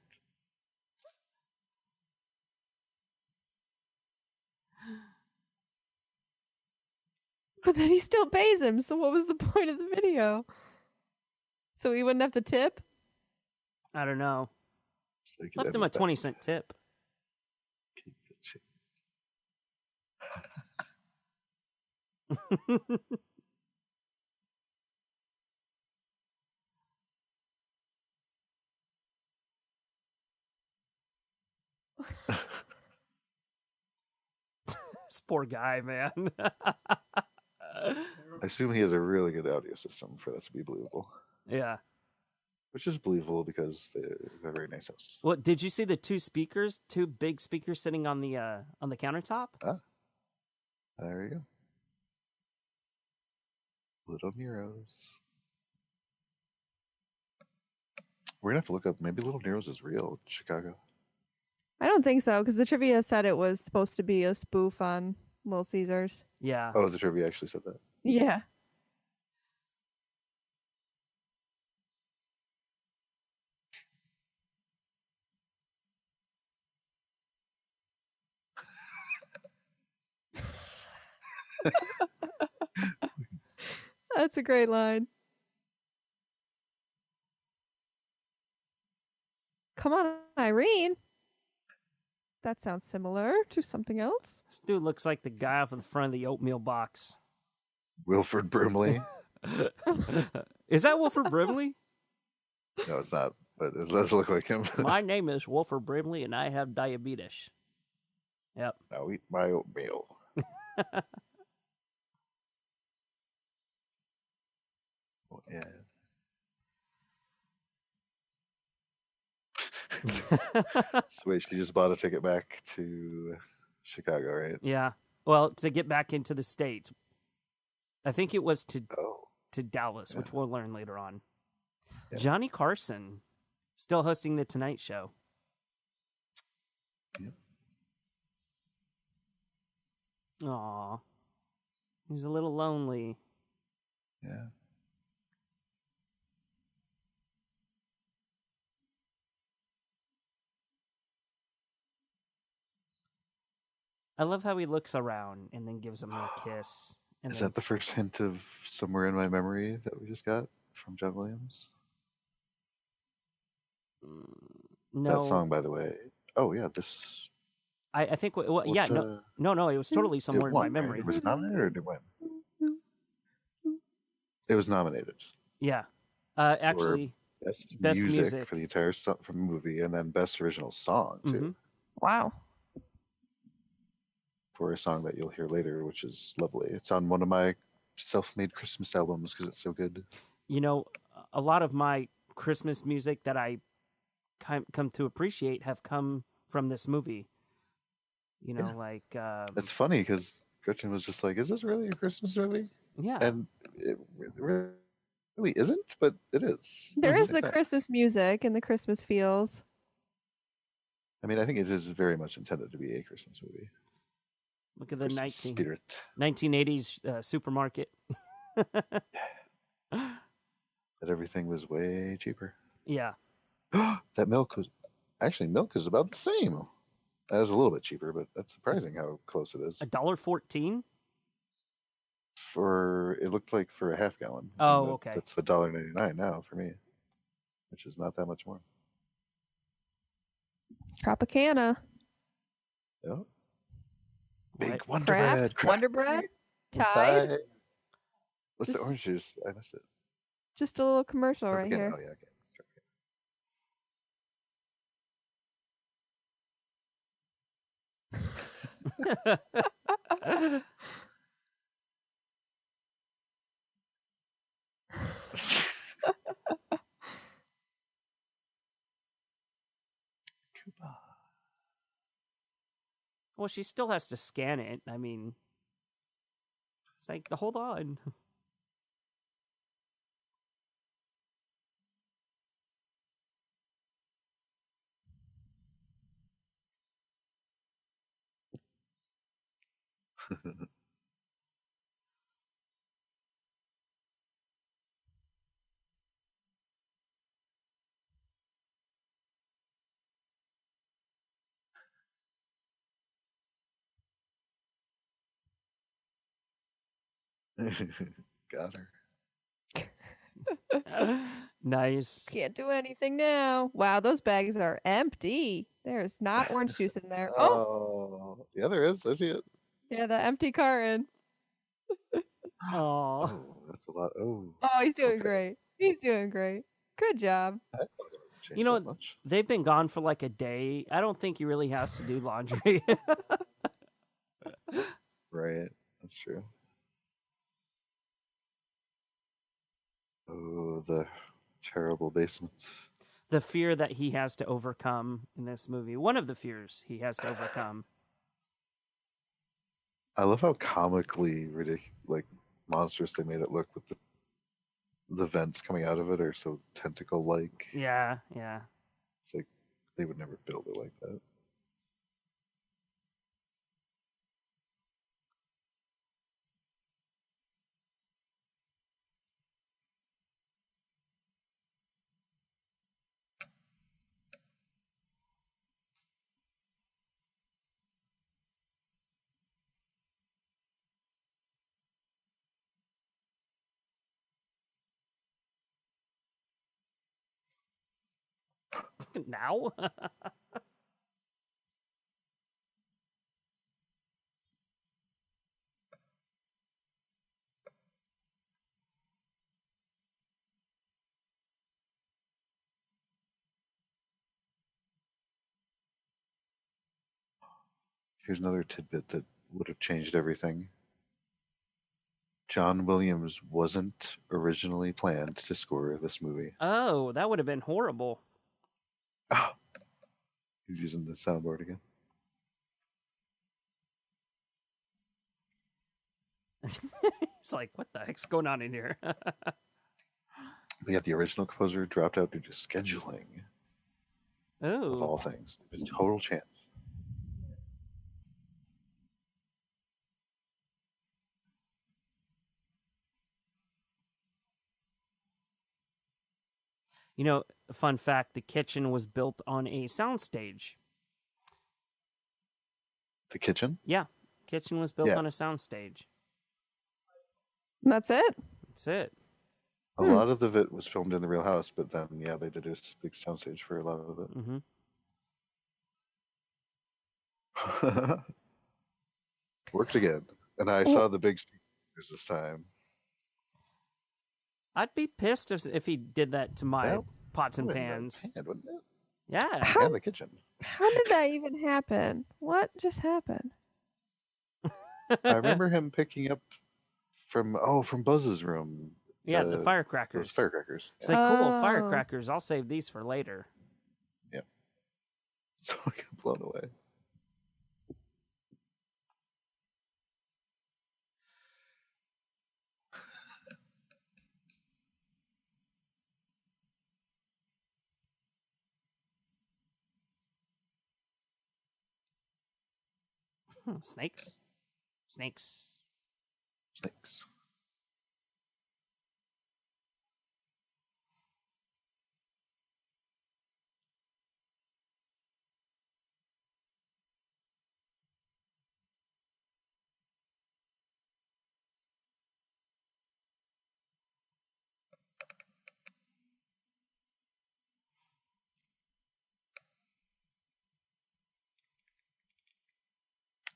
But then he still pays him, so what was the point of the video? So he wouldn't have to tip? I don't know. So you could Left have him a it back. 20-cent tip. Keep the chick. This poor guy, man. I assume he has a really good audio system for that to be believable. Yeah. Which is believable because they have a very nice house. Well, did you see the two big speakers sitting on the countertop? There you go. Little Nero's. We're gonna have to look up. Maybe Little Nero's is real in Chicago. I don't think so, because the trivia said it was supposed to be a spoof on Little Caesars. Yeah. Oh, the trivia actually said that. Yeah. That's a great line. Come on, Irene. That sounds similar to something else. This dude looks like the guy off of the front of the oatmeal box. Wilford Brimley. Is that Wilford Brimley? No, it's not, but it does look like him. My name is Wilford Brimley, and I have diabetes. Yep. Now eat my oatmeal. Well, yeah. So wait, she just bought a ticket back to Chicago, right? Yeah. Well, to get back into the States. I think it was to Dallas, which we'll learn later on. Yeah. Johnny Carson, still hosting The Tonight Show. Yep. Aw. He's a little lonely. Yeah. I love how he looks around and then gives him a kiss. And Is then, that the first hint of Somewhere in My Memory that we just got from John Williams? no. That song, by the way. Oh, yeah, this... I think, yeah, no, it was totally Somewhere in My won, Memory. Right? Was it nominated or did it win? It was nominated. Yeah. Actually, Best music for the entire from the movie, and then Best Original Song, too. Mhm. Wow. For a song that you'll hear later, which is lovely. It's on one of my self-made Christmas albums because it's so good. you know, a lot of my Christmas music that I come to appreciate have come from this movie. You know, like... It's funny because Gretchen was just like, is this really a Christmas movie? yeah. And it really isn't, but it is. There is the Exactly. Christmas music and the Christmas feels. I mean, I think it is very much intended to be a Christmas movie. Look at the Christmas spirit. 1980s supermarket. That everything was way cheaper. Yeah. That milk is about the same. That was a little bit cheaper, but that's surprising how close it is. $1.14? It looked like for a half gallon. Oh, And okay. That's $1.99 now for me, which is not that much more. Tropicana. Yeah. What? Big Wonder Kraft. Bread. Wonder Bread. Tide. What's the orange juice? I missed it. Just a little commercial right here. Oh, yeah, okay. Well, she still has to scan it. I mean, it's like, hold on. Got her. Nice. Can't do anything now. Wow, those bags are empty. There's not orange juice in there. Oh, yeah, there is. I see it. Yeah, the empty carton. Oh, that's a lot. Oh, he's doing great. He's doing great. Good job. You know, they've been gone for like a day. I don't think he really has to do laundry. Right, that's true. Oh, the terrible basement. The fear that he has to overcome in this movie. One of the fears he has to overcome. I love how comically ridiculous, monstrous they made it look with the vents coming out of it are so tentacle-like. Yeah, yeah. It's like they would never build it like that. Now? Here's another tidbit that would have changed everything. John Williams wasn't originally planned to score this movie. Oh, that would have been horrible. Oh, he's using the soundboard again. It's like, what the heck's going on in here? But yet the original composer dropped out due to scheduling. Oh. Of all things. It was a total chance. You know, fun fact, the kitchen was built on a soundstage. The kitchen? Yeah. Kitchen was built on a soundstage. That's it? That's it. A lot of it was filmed in the real house, but then, yeah, they did a big soundstage for a lot of it. Mm-hmm. Worked again. And I saw the big speakers this time. I'd be pissed if he did that to my pots and pans. Wouldn't it? Yeah. And the kitchen. How did that even happen? What just happened? I remember him picking up from Buzz's room. Yeah, the firecrackers. Those firecrackers. It's like, cool, firecrackers. I'll save these for later. Yep. So I got blown away. Snakes. Snakes. Snakes.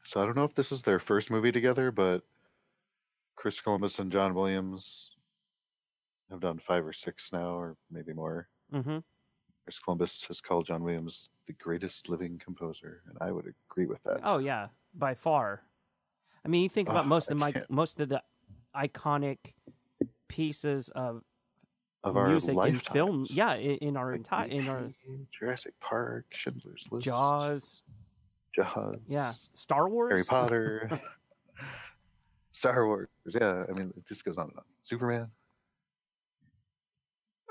So I don't know if this is their first movie together, but Chris Columbus and John Williams have done 5 or 6 now, or maybe more. Mm-hmm. Chris Columbus has called John Williams the greatest living composer, and I would agree with that. Oh yeah, by far. I mean, you think about most of the iconic pieces of our music lifetimes. and film. Yeah, in our entire Jurassic Park, Schindler's List, Jaws. Yeah, Star Wars, Harry Potter, Star Wars. Yeah, I mean, it just goes on and on. Superman.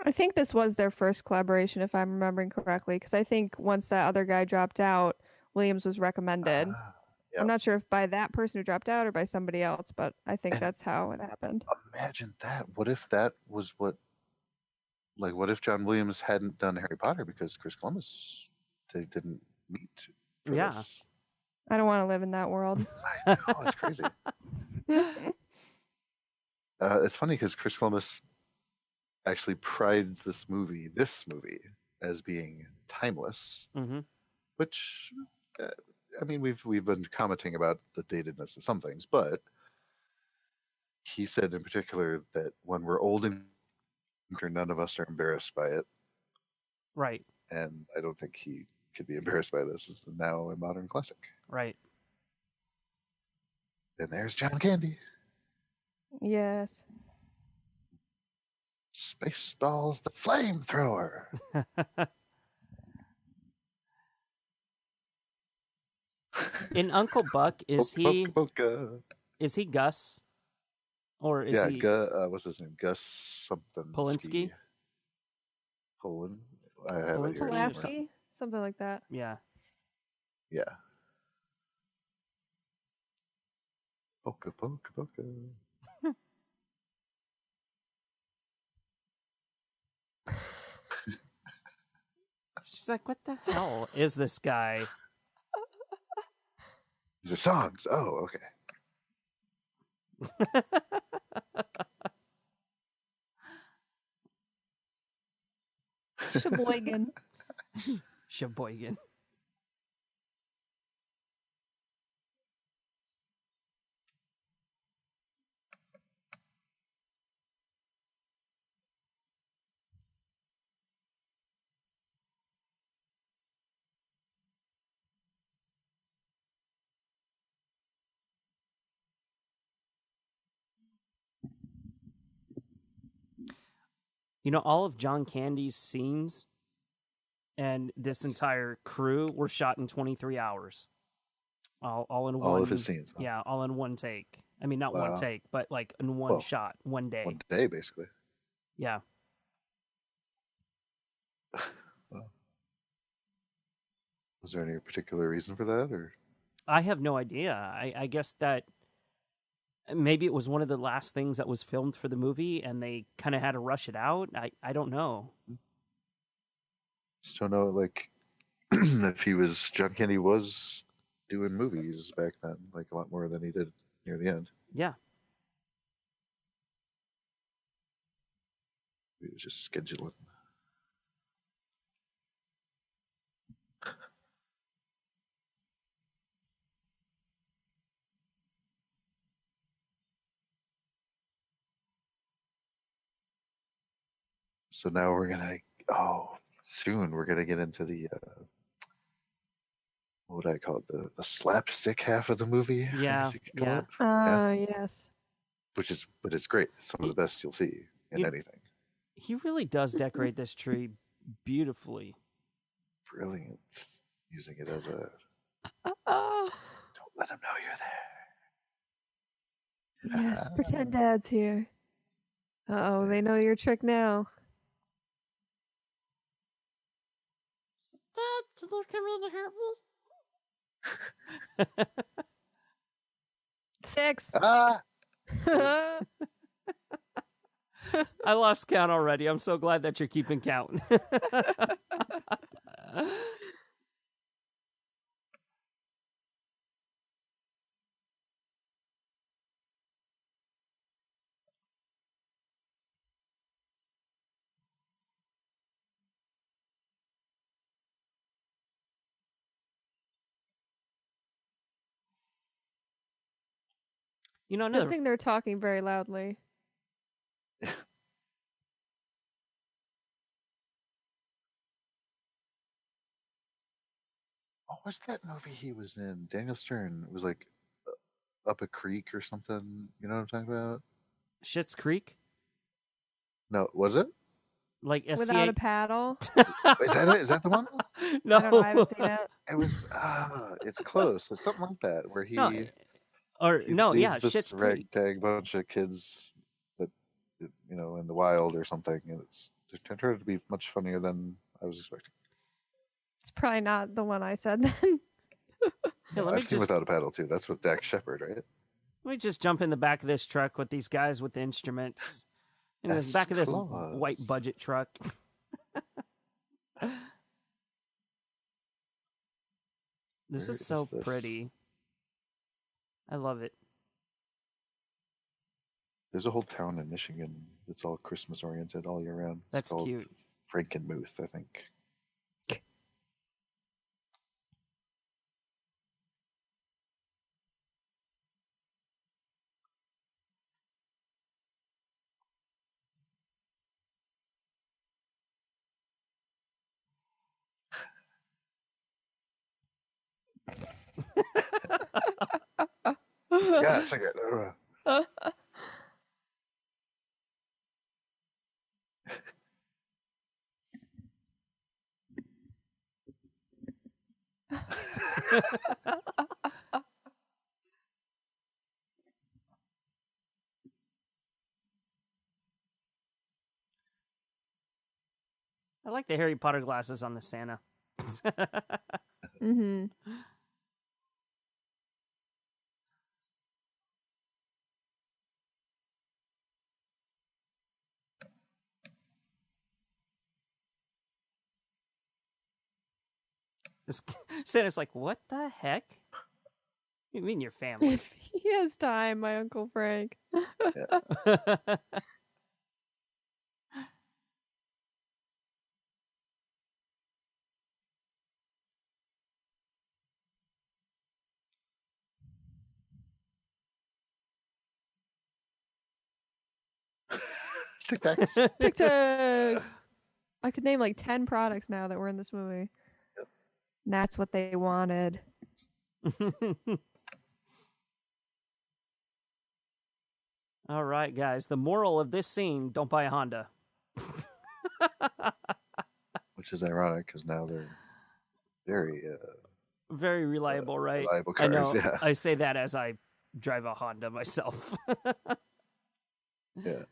I think this was their first collaboration, if I'm remembering correctly, because I think once that other guy dropped out, Williams was recommended. Yep. I'm not sure if by that person who dropped out or by somebody else, but I think that's how it happened. Imagine that. What if that was what if John Williams hadn't done Harry Potter because Chris Columbus, they didn't meet for this? I don't want to live in that world. I know, it's crazy. It's funny because Chris Columbus actually prides this movie as being timeless, which I mean, we've been commenting about the datedness of some things, but he said in particular that when we're old and none of us are embarrassed by it. Right. And I don't think he could be embarrassed by this. It's now a modern classic. Right. And there's John Candy. Yes. Space Dolls the Flamethrower. In Uncle Buck, is he Gus? Or is he... what's his name? Gus something. Polinsky? I have it here. Pulaski? Something like that. Yeah. Yeah. Polka, polka, polka. She's like, what the hell is this guy? These are songs. Oh, okay. Sheboygan. Sheboygan. You know, all of John Candy's scenes and this entire crew were shot in 23 hours. All in one. All of his scenes. Huh? Yeah, all in one take. I mean, not one take, but like in one shot, one day. One day, basically. Yeah. Well, was there any particular reason for that, or? I have no idea. I guess that maybe it was one of the last things that was filmed for the movie, and they kind of had to rush it out. I don't know. Just don't know, like, if John Candy was doing movies back then, like a lot more than he did near the end. Yeah. He was just scheduling. So now we're gonna soon we're gonna get into the what would I call it, the slapstick half of the movie. Yeah, yes. But it's great. It's some of the best you'll see in anything. He really does decorate this tree beautifully. Brilliant. Using it as a don't let him know you're there. Yes, pretend Dad's here. Uh-oh, they know your trick now. Dad, can you come in and help me? 6. I lost count already. I'm so glad that you're keeping count. You know, I another think they're talking very loudly. Oh, what's that movie he was in? Daniel Stern. It was like Up a Creek or something. You know what I'm talking about? Schitt's Creek, No, was it? like Without a paddle. Is that it? Is that the one? No, I don't know. I haven't seen it. It was. It's close. It's something like that where no, he yeah, leads this Schitt's Creek. ragtag bunch of kids that in the wild or something, and it turned out to be much funnier than I was expecting. It's probably not the one I said then. Hey, I've seen Without a Paddle too. That's with Dax Shepard, right? Let me just jump in the back of this truck with these guys with the instruments. In the back of this white budget truck. This is so pretty. I love it. There's a whole town in Michigan that's all Christmas oriented all year round. That's cute. Frankenmuth, I think. Yeah, cigarette. I like the Harry Potter glasses on the Santa. Mm-hmm. Santa's like, what the heck? You mean your family? If he has time, my Uncle Frank. Tic Tacs. Tic Tacs. I could name like 10 products now that were in this movie. Yep. And that's what they wanted. All right, guys. The moral of this scene: don't buy a Honda. Which is ironic because now they're very very reliable, right? Reliable cars. I know. Yeah. I say that as I drive a Honda myself. Yeah.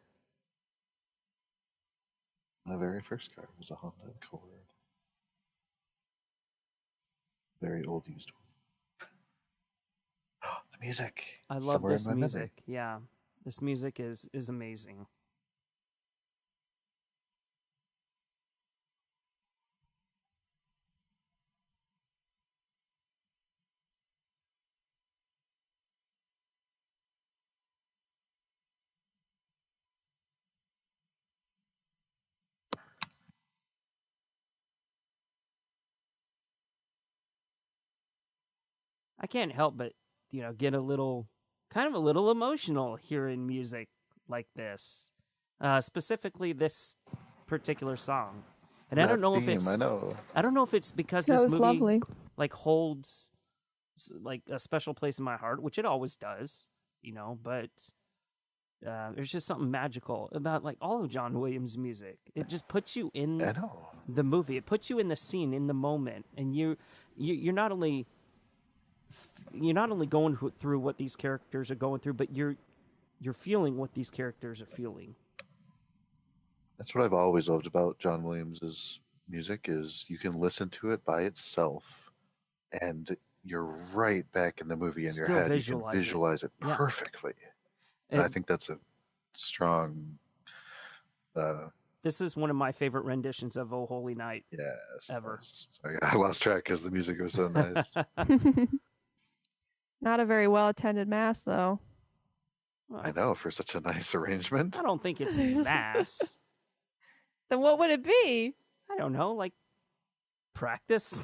My very first car was a Honda Accord. Very old used one. The music. I love Somewhere this in my music. memory. Yeah. This music is amazing. I can't help but, get a little emotional hearing music like this. Specifically this particular song. And I don't know if it's I know. I don't know if it's because That this was movie lovely. like holds like a special place in my heart, which it always does, but there's just something magical about like all of John Williams' music. It just puts you in I know. the movie. It puts you in the scene, in the moment, and you're not only going through what these characters are going through, but you're feeling what these characters are feeling. That's what I've always loved about John Williams' music is you can listen to it by itself and you're right back in the movie in Still your head. visualize you can visualize it Yeah. perfectly. And I think that's a strong this is one of my favorite renditions of "Oh Holy Night" ever. Sorry, I lost track because the music was so nice. Not a very well attended mass, though. Well, I know, for such a nice arrangement. I don't think it's mass. Then what would it be? I don't know, like practice.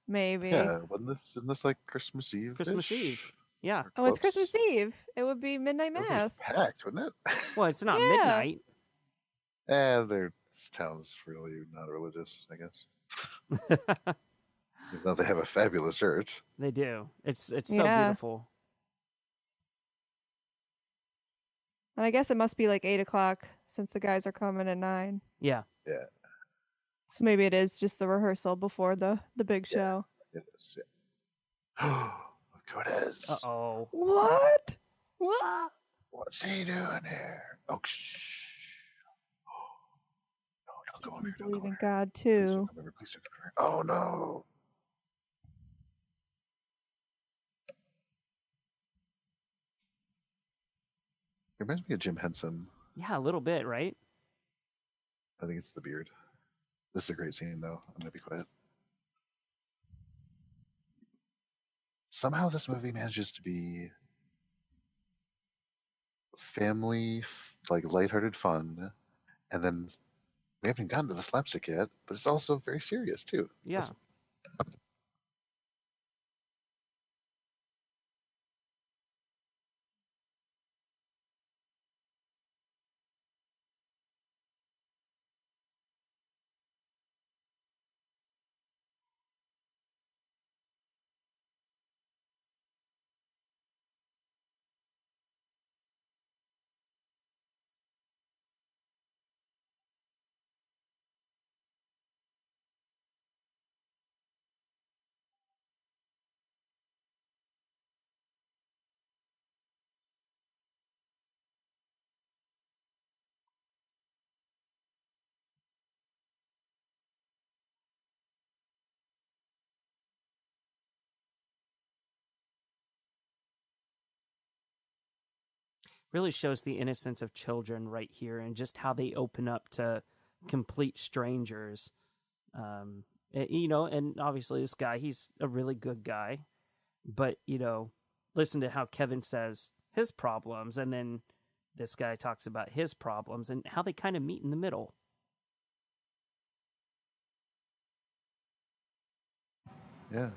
Maybe. Yeah, isn't this like Christmas Eve? Christmas Eve. Yeah. Oh, it's Christmas Eve. It would be midnight It would mass. be packed, wouldn't it? Well, it's not Yeah. midnight. This town's really not religious, I guess. Even though they have a fabulous church. They do. It's so beautiful. And I guess it must be like 8 o'clock since the guys are coming at 9. Yeah. Yeah. So maybe it is just the rehearsal before the big show. It is. Yeah. Look who it is. Uh-oh. What? What? What's he doing here? Oh, shh. No, don't go over here. Don't go Believe in over here. God Please too. don't come over. Please don't come over. Oh, no. It reminds me of Jim Henson. Yeah, a little bit, right? I think it's the beard. This is a great scene, though. I'm going to be quiet. Somehow this movie manages to be family, like lighthearted fun, and then we haven't gotten to the slapstick yet, but it's also very serious, too. Yeah. Listen. Really shows the innocence of children right here and just how they open up to complete strangers. And obviously this guy, he's a really good guy. But, listen to how Kevin says his problems, and then this guy talks about his problems and how they kind of meet in the middle. Yeah.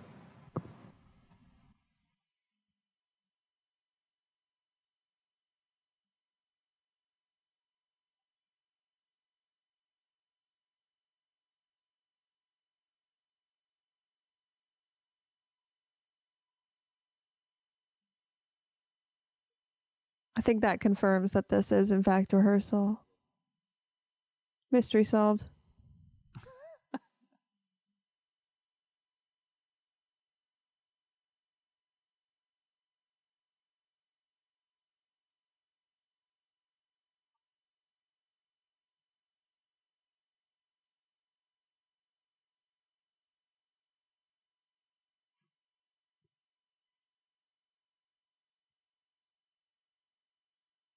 I think that confirms that this is, in fact, rehearsal. Mystery solved.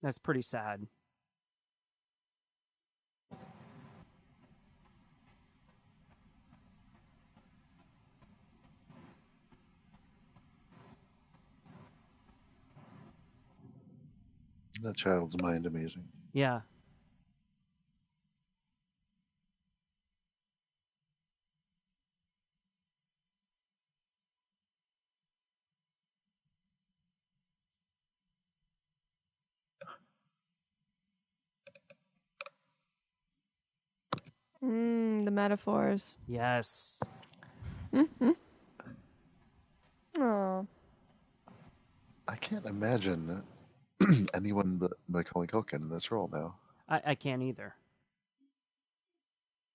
That's pretty sad. That child's mind amazing. Yeah. The metaphors. Yes. Oh. I can't imagine anyone but Macaulay Culkin in this role now. I can't either.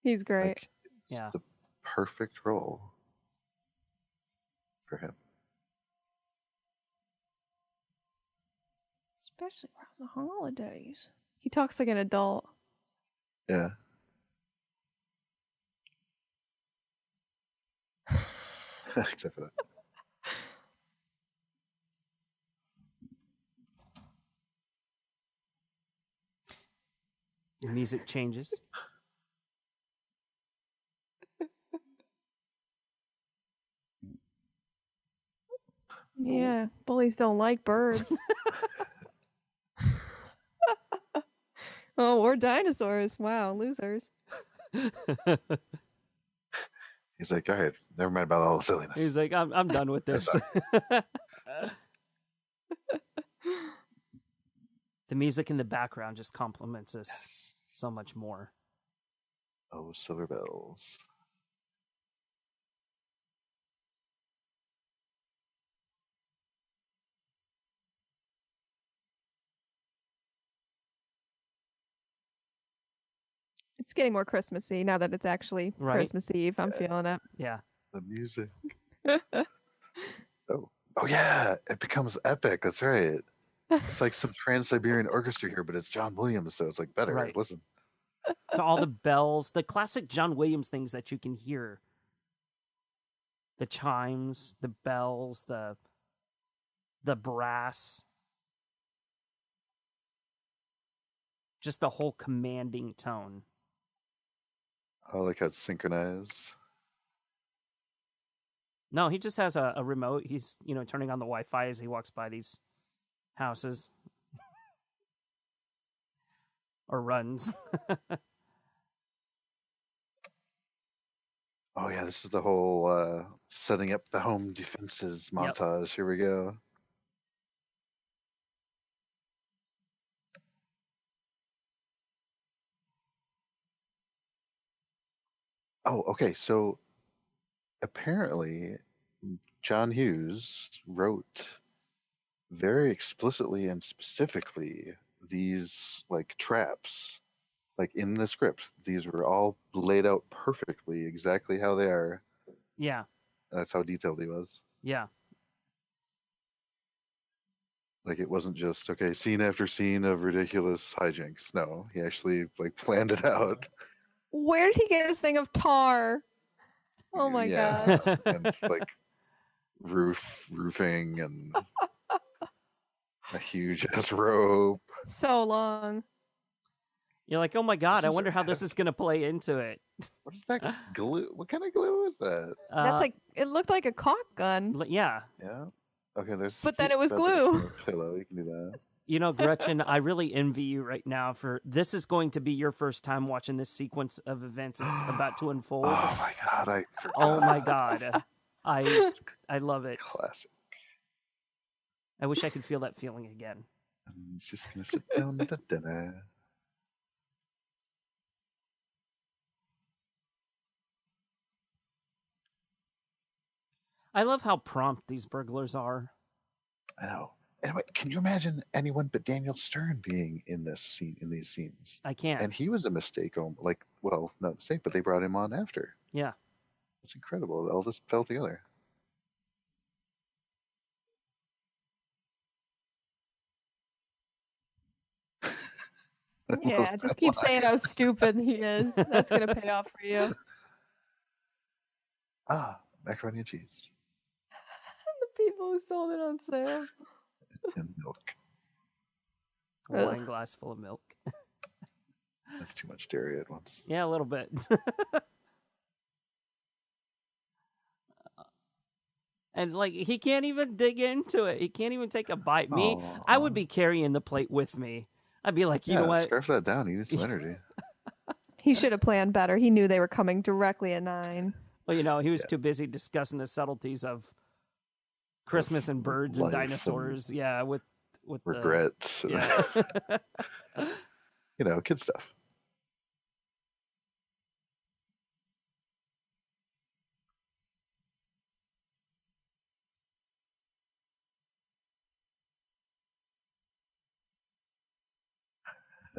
He's great. Like, it's Yeah. the perfect role for him. Especially around the holidays. He talks like an adult. Yeah. Except for that. The music changes. Yeah, bullies don't like birds. Oh, we're dinosaurs. Wow, losers. He's like, all right, never mind about all the silliness. He's like, I'm done with this. The music in the background just complements this so much more. Oh, silver bells. It's getting more Christmassy now that it's actually Right. Christmas Eve. I'm feeling it. Yeah. The music. Oh yeah, it becomes epic. That's right. It's like some Trans-Siberian Orchestra here, but it's John Williams, so it's like better. Right. Listen. To all the bells, the classic John Williams things that you can hear. The chimes, the bells, the brass. Just the whole commanding tone. I like how it's synchronized. No, he just has a remote. He's, turning on the Wi-Fi as he walks by these houses. Or runs. Oh yeah, this is the whole setting up the home defenses montage. Here we go. Oh, okay. So apparently, John Hughes wrote very explicitly and specifically these like traps, like in the script. These were all laid out perfectly, exactly how they are. Yeah. That's how detailed he was. Yeah. Like it wasn't just okay, scene after scene of ridiculous hijinks. No, he actually like planned it out. Where did he get a thing of tar? Oh my god. And like roofing and a huge ass rope. So long. You're like, oh my god, I wonder how this is going to play into it. What is that glue? What kind of glue is that? That's like, it looked like a caulk gun. Yeah. Yeah. Okay, there's. But then it was glue. Pillow, you can do that. Gretchen, I really envy you right now for this is going to be your first time watching this sequence of events it's about to unfold. Oh my god, I forgot. Oh my god. I love it. Classic. I wish I could feel that feeling again. I'm just gonna sit down to dinner. I love how prompt these burglars are. I know. Anyway, can you imagine anyone but Daniel Stern being in this scene, in these scenes? I can't. And he was a mistake, well, not a mistake, but they brought him on after. Yeah. It's incredible. All this fell together. Yeah, just keep saying how stupid he is. That's gonna pay off for you. Macaroni and cheese. The people who sold it on sale. And milk. A wine glass full of milk. That's too much dairy at once. Yeah, a little bit. And like he can't even dig into it. He can't even take a bite. Me, I would be carrying the plate with me. I'd be like, you know what? Scarf that down. You need some energy. He should have planned better. He knew they were coming directly at 9. Well, he was too busy discussing the subtleties of Christmas and birds and dinosaurs. And with regret. Yeah. Kid stuff.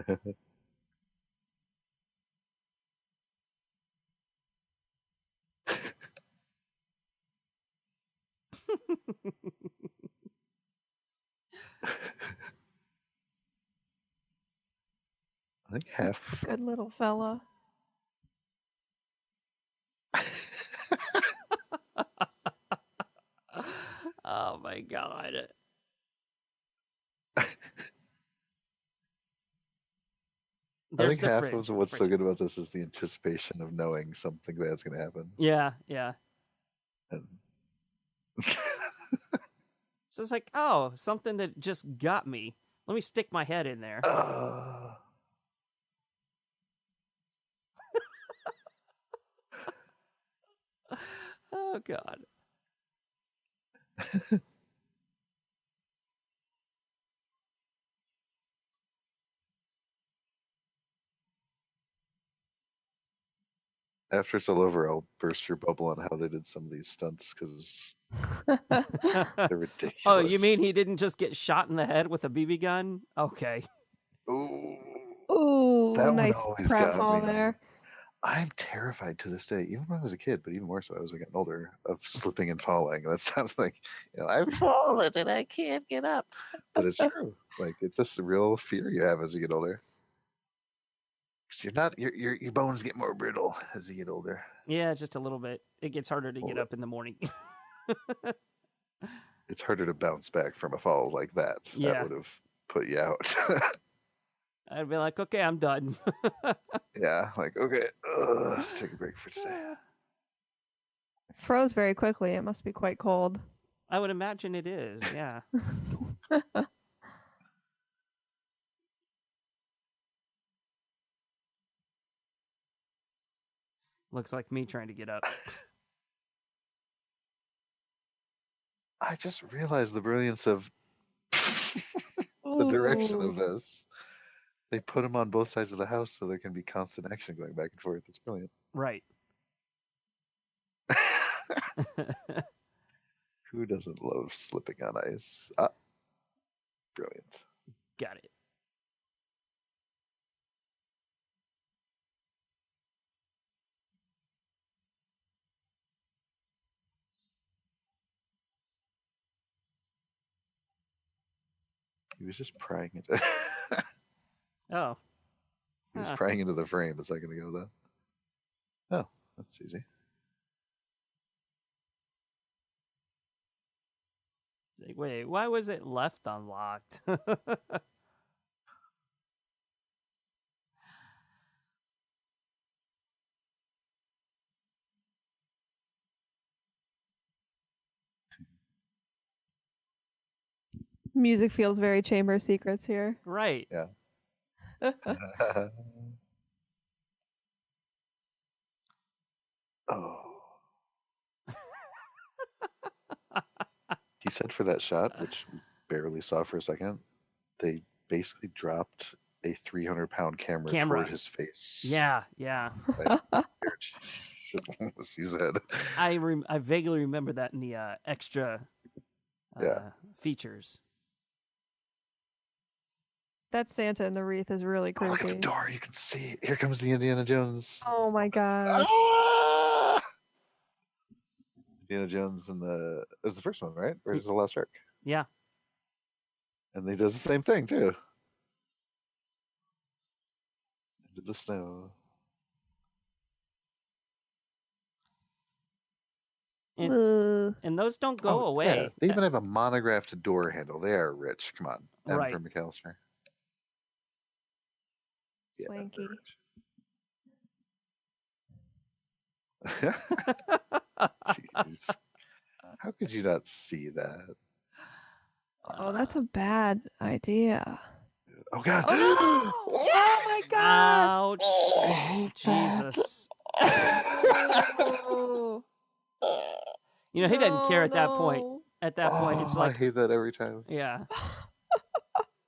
I think half. Good little fella. Oh my god. I think half of what's so good about this is the anticipation of knowing something bad's going to happen. Yeah. And... So it's like, something that just got me. Let me stick my head in there. Oh, God. After it's all over, I'll burst your bubble on how they did some of these stunts because they're ridiculous. Oh, you mean he didn't just get shot in the head with a BB gun? Okay. Ooh, Ooh, that one nice always got pratfall me. there. I'm terrified to this day, even when I was a kid, but even more so as I get older, of slipping and falling. That sounds like, I've fallen and I can't get up. But it's true. Like, it's just a real fear you have as you get older. Because your bones get more brittle as you get older. Yeah, just a little bit. It gets harder to get up in the morning. It's harder to bounce back from a fall like that. Yeah. That would have put you out. I'd be like, okay, I'm done. Yeah, like, okay, let's take a break for today. Froze very quickly. It must be quite cold. I would imagine it is, yeah. Looks like me trying to get up. I just realized the brilliance of the direction of this. They put them on both sides of the house so there can be constant action going back and forth. It's brilliant. Right. Who doesn't love slipping on ice? Brilliant. Got it. He was just prying into. Oh. He was prying into the frame a second ago, though. Oh, that's easy. Like, wait, why was it left unlocked? Music feels very Chamber of Secrets here. Right. Yeah. Oh. He said for that shot, which we barely saw for a second, they basically dropped a 300-pound camera toward his face. Yeah, yeah. See his head. I vaguely remember that in the extra features. That Santa in the wreath is really creepy. Look at the door. You can see. Here comes the Indiana Jones. Oh my gosh. Ah! Indiana Jones it was the first one, right? Or is it the Lost Ark? Yeah. And he does the same thing too. Into the snow. And those don't go away. Yeah. They even have a monographed door handle. They are rich. Come on. Right. From McAllister. Swanky. Yeah, jeez. How could you not see that? Oh, that's a bad idea. Oh God! Oh, no! Oh my gosh! Ouch! Oh, Jesus! Oh. He doesn't care at that point. At that point, it's like I hate that every time. Yeah.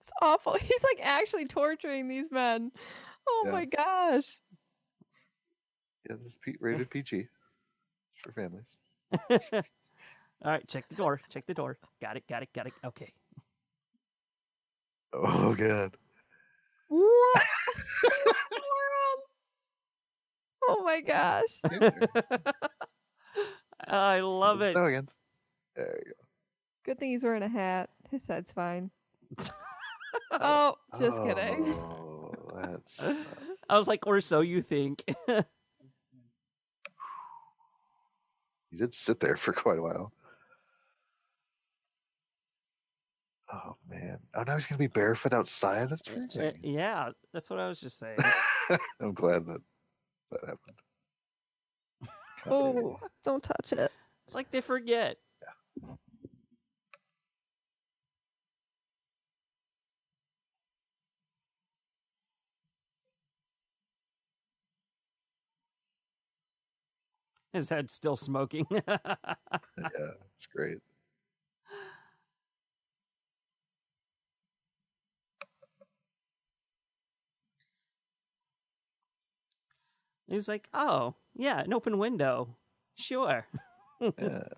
It's awful. He's like actually torturing these men. Oh my gosh. Yeah, this is rated PG. It's for families. All right, check the door. Check the door. Got it. Okay. Oh God. What? Oh my gosh. I love it. Again. There you go. Good thing he's wearing a hat. His head's fine. Oh, just kidding. Oh, that's. I was like, or so you think. He did sit there for quite a while. Oh man! Oh, now he's gonna be barefoot outside. That's freezing. Yeah, that's what I was just saying. I'm glad that happened. Oh, don't touch it. It's like they forget. Yeah. His head's still smoking. Yeah, it's great. He's like, oh, yeah, an open window. Sure. Yeah.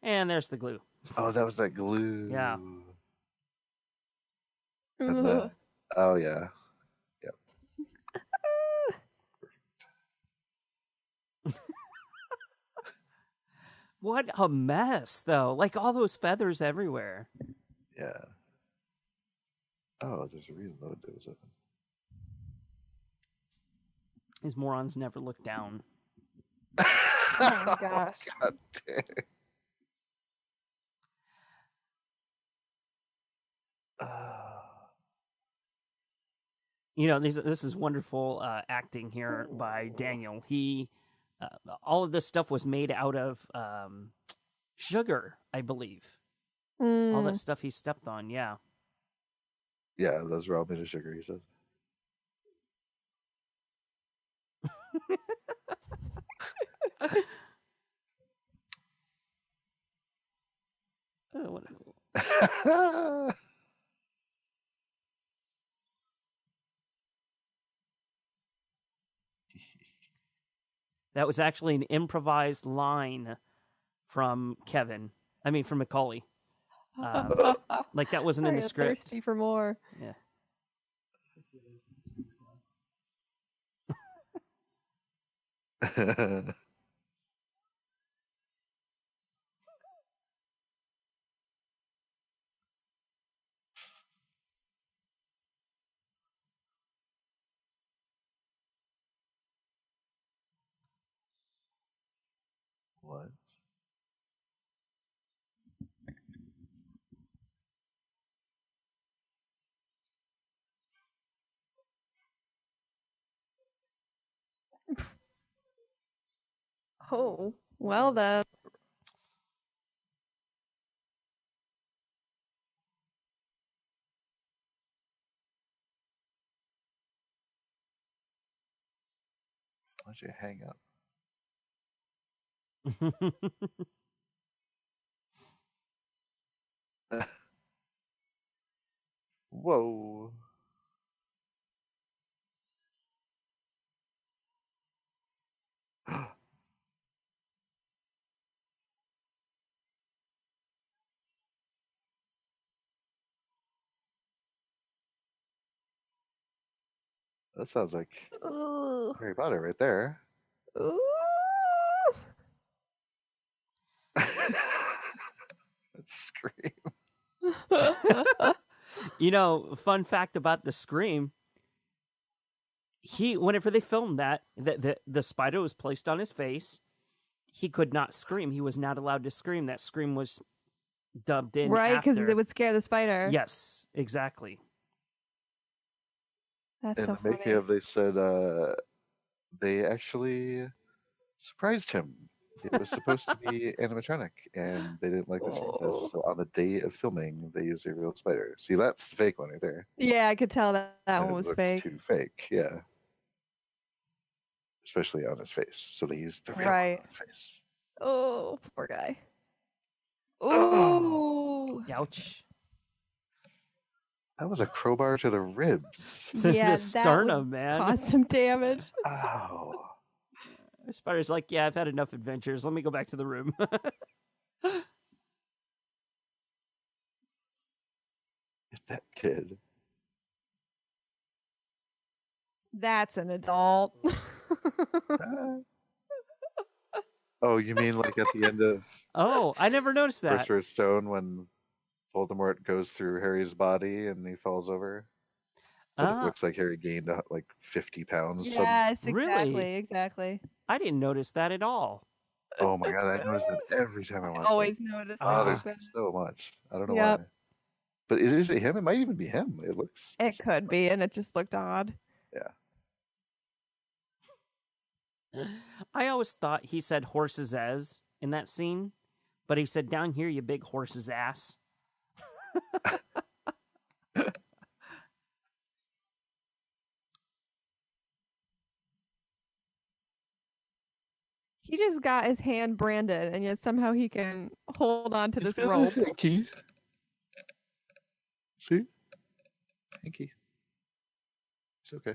And there's the glue. Oh, that was that glue. Yeah. And that. Oh, yeah. Yep. What a mess, though. Like all those feathers everywhere. Yeah. Oh, there's a reason the window was open. These morons never look down. Oh my gosh. God damn. You know, this is wonderful acting here by Daniel. He, all of this stuff was made out of sugar, I believe. All that stuff he stepped on, yeah. Yeah, those were all made of sugar, he said. That was actually an improvised line from Kevin. I mean, from Macaulay. Like that wasn't in the script. Thirsty for more. Yeah. What? Oh, well then. Why'd you hang up? Whoa. That sounds like Ooh. Harry Potter right there. Ooh. Scream. You know, fun fact about the Scream. Whenever they filmed that, the spider was placed on his face. He could not scream. He was not allowed to scream. That scream was dubbed in Right, because after. it would scare the spider. Yes, exactly. That's In so the funny. making of, they said they actually surprised him. It was supposed to be animatronic, and they didn't like the screen test. So on the day of filming, they used a real spider. See, that's the fake one right there. Yeah, I could tell that And one it was looked fake. too fake, yeah. Especially on his face. So they used the real one Right. on his face. Oh, poor guy. Oh. Ooh. Ouch. That was a crowbar to the ribs. To Yeah, the that sternum, would man. cause some damage. Ow. The spider's like, yeah, I've had enough adventures. Let me go back to the room. Get that kid. That's an adult. Oh, you mean like at the end of Oh, I never noticed that. Sorcerer's Stone when Voldemort goes through Harry's body and he falls over? But it looks like Harry gained like 50 pounds. Yes, Really? exactly. I didn't notice that at all. Oh my god, I notice that every time I watch it. Always notice. Oh, that. there's so much. I don't know Yep. why. But is it him? It might even be him. It looks. It could be, and it just looked odd. Yeah. I always thought he said horse's ass in that scene, but he said, down here, you big horse's ass. has got his hand branded, and yet somehow he can hold on to It's this got a rope. hanky. See? Hanky. It's okay.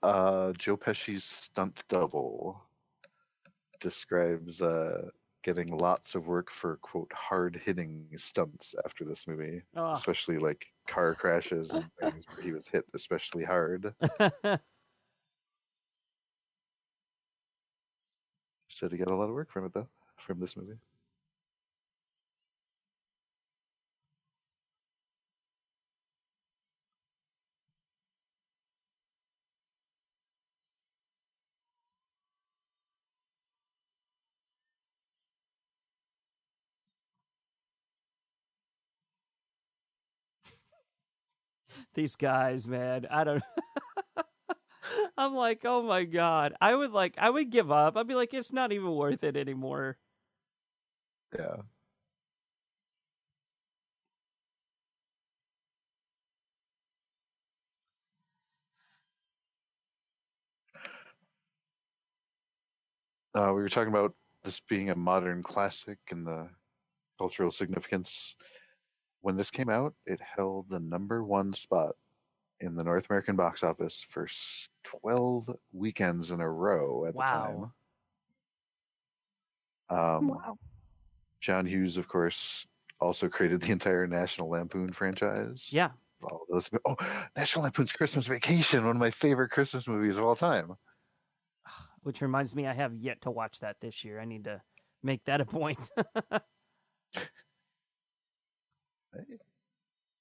Joe Pesci's stunt double describes getting lots of work for, quote, hard-hitting stunts after this movie, especially like car crashes and things where he was hit especially hard. Said he got a lot of work from it, though, from this movie. These guys, man, I don't. I'm like, oh my god, I would give up. I'd be like, it's not even worth it anymore. Yeah. We were talking about this being a modern classic and the cultural significance. When this came out, it held the #1 spot in the North American box office for 12 weekends in a row at the time. Wow. John Hughes, of course, also created the entire National Lampoon franchise. Yeah. All those. Oh, National Lampoon's Christmas Vacation, one of my favorite Christmas movies of all time. Which reminds me, I have yet to watch that this year. I need to make that a point. Hey.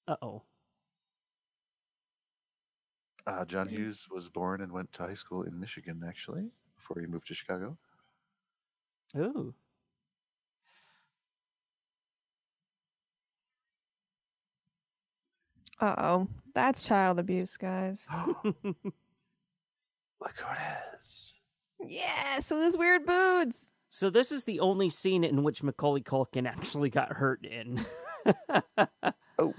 Uh-oh. John Hughes was born and went to high school in Michigan, actually, before he moved to Chicago. Ooh. Uh-oh. That's child abuse, guys. Look who it is. Yeah, so there's weird boots. So this is the only scene in which Macaulay Culkin actually got hurt in. Oh.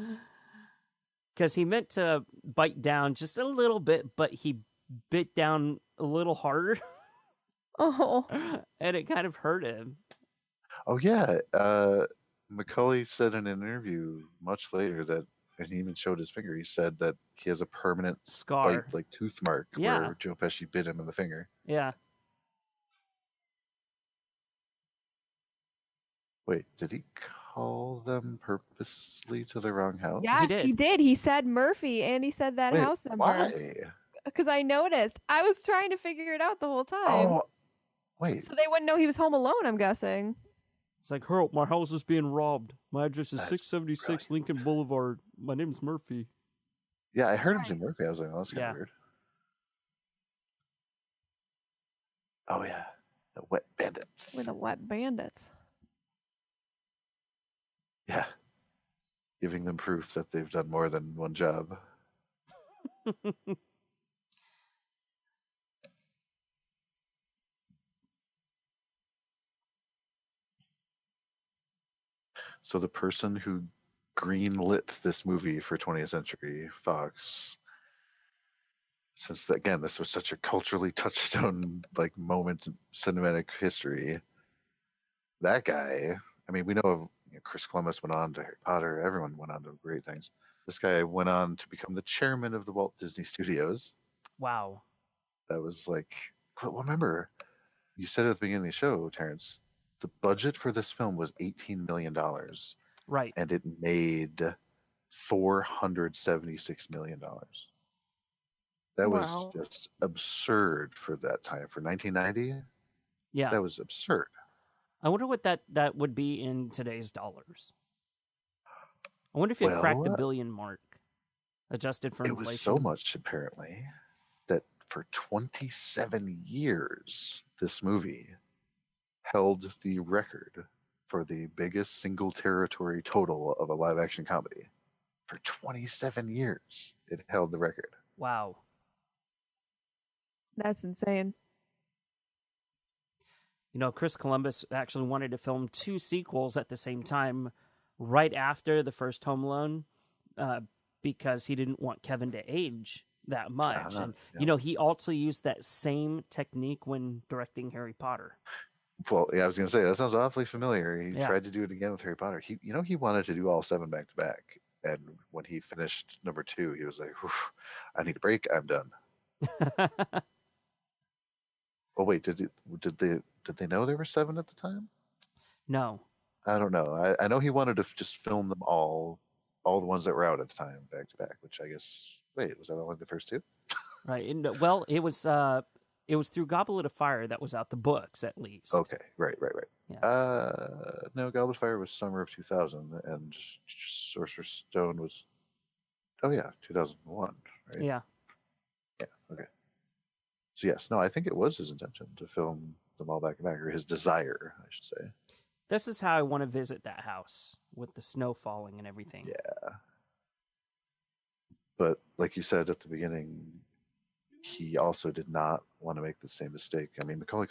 Because he meant to bite down just a little bit, but he bit down a little harder. Oh. And it kind of hurt him. Oh, yeah. Macaulay said in an interview much later that, and he even showed his finger, he said that he has a permanent Scar. bite, like tooth mark, where Joe Pesci bit him in the finger. Yeah. Wait, did he call them purposely to the wrong house? Yes, he did. He said Murphy, and he said that house number. Why? Because I noticed. I was trying to figure it out the whole time. Oh, wait. So they wouldn't know he was home alone, I'm guessing. It's like, Harold, my house is being robbed. My address is That's 676 brilliant. Lincoln Boulevard. My name's Murphy. Yeah, I heard him say Murphy. I was like, oh, that's kind of Yeah. weird. Oh, yeah. The Wet Bandits. We're the Wet Bandits. Yeah. Giving them proof that they've done more than one job. So the person who greenlit this movie for 20th Century Fox, since again this was such a culturally touchstone like moment in cinematic history, that guy, I mean, we know of Chris Columbus went on to Harry Potter, everyone went on to great things. This guy went on to become the chairman of the Walt Disney Studios. Wow. That was like, well, remember, you said at the beginning of the show, Terrence, the budget for this film was $18 million. Right. And it made $476 million. That was just absurd for that time. For 1990, Yeah. that was absurd. I wonder what that would be in today's dollars. I wonder if it cracked the billion mark, adjusted for inflation. It was so much, apparently, that for 27 years, this movie held the record for the biggest single territory total of a live-action comedy. For 27 years, it held the record. Wow. That's insane. You know, Chris Columbus actually wanted to film 2 sequels at the same time, right after the first Home Alone, because he didn't want Kevin to age that much. And, yeah. He also used that same technique when directing Harry Potter. Well, yeah, I was going to say, that sounds awfully familiar. He Yeah. tried to do it again with Harry Potter. He wanted to do all 7 back to back. And when he finished number 2, he was like, I need a break. I'm done. Oh, wait, did they know there were 7 at the time? No. I don't know. I know he wanted to just film them all the ones that were out at the time, back to back, which I guess, wait, was that only the first 2? Right. And, well, it was through Goblet of Fire that was out, the books at least. Okay, right. Yeah. No, Goblet of Fire was summer of 2000, and Sorcerer's Stone was, 2001, right? Yeah. Yeah, okay. So yes, no, I think it was his intention to film them all back to back, or his desire, I should say. This is how I want to visit that house with the snow falling and everything. Yeah. But like you said at the beginning, he also did not want to make the same mistake. I mean, Macaulay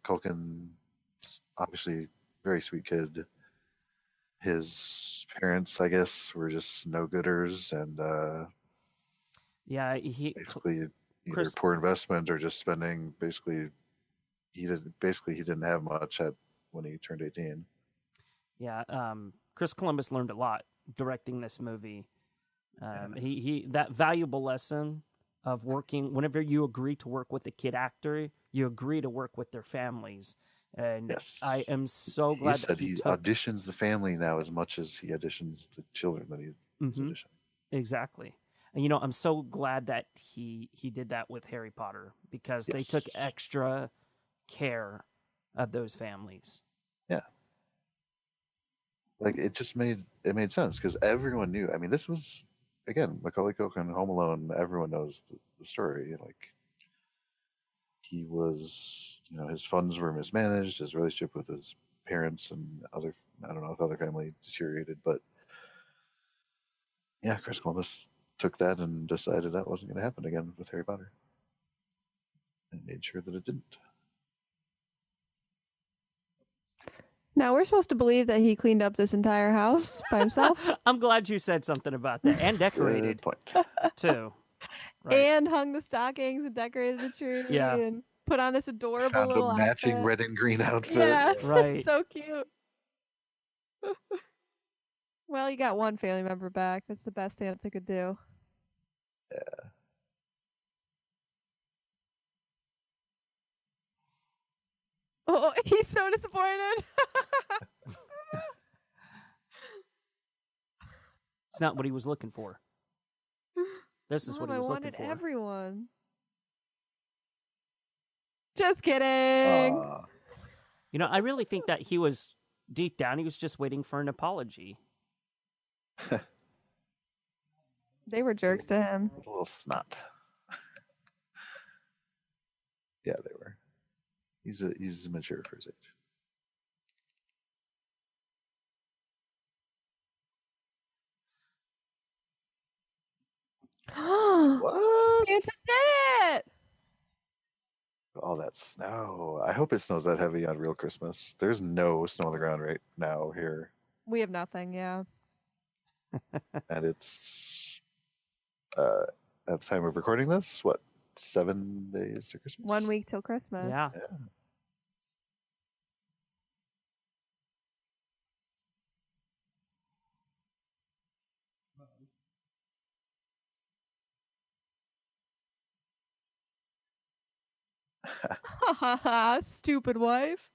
Culkin, obviously very sweet kid. His parents, I guess, were just no-gooders, and yeah, he basically either poor investment or just spending. Basically, he didn't have much when he turned 18. Yeah, Chris Columbus learned a lot directing this movie. He that valuable lesson of working, whenever you agree to work with a kid actor, you agree to work with their families. And yes. I am so glad that he auditions the family now as much as he auditions the children that he's auditioning. Exactly. And I'm so glad that he did that with Harry Potter, because they took extra care of those families. Yeah. Like, it just made sense, because everyone knew. I mean, this was, again, Macaulay Culkin, Home Alone. Everyone knows the story. Like, he was, his funds were mismanaged. His relationship with his parents and I don't know if other family deteriorated, but yeah, Chris Columbus took that and decided that wasn't going to happen again with Harry Potter, and made sure that it didn't. Now we're supposed to believe that he cleaned up this entire house by himself. I'm glad you said something about that, and decorated. Good point. Too. Right. And hung the stockings and decorated the tree. Yeah. And put on this adorable Found little a matching outfit. red and green outfit. Yeah, Right. So cute. Well, you got one family member back. That's the best Santa could do. Yeah. Oh, he's so disappointed. It's not what he was looking for. This is Mom, what he was I looking wanted for. everyone. Just kidding. I really think that he was, deep down, he was just waiting for an apology. They were jerks to him. A little snot. Yeah, they were. He's mature for his age. What? Santa did it! All that snow. I hope it snows that heavy on real Christmas. There's no snow on the ground right now here. We have nothing, yeah. And it's at the time of recording this, what, 7 days to Christmas? 1 week till Christmas. Yeah. Ha ha ha, stupid wife.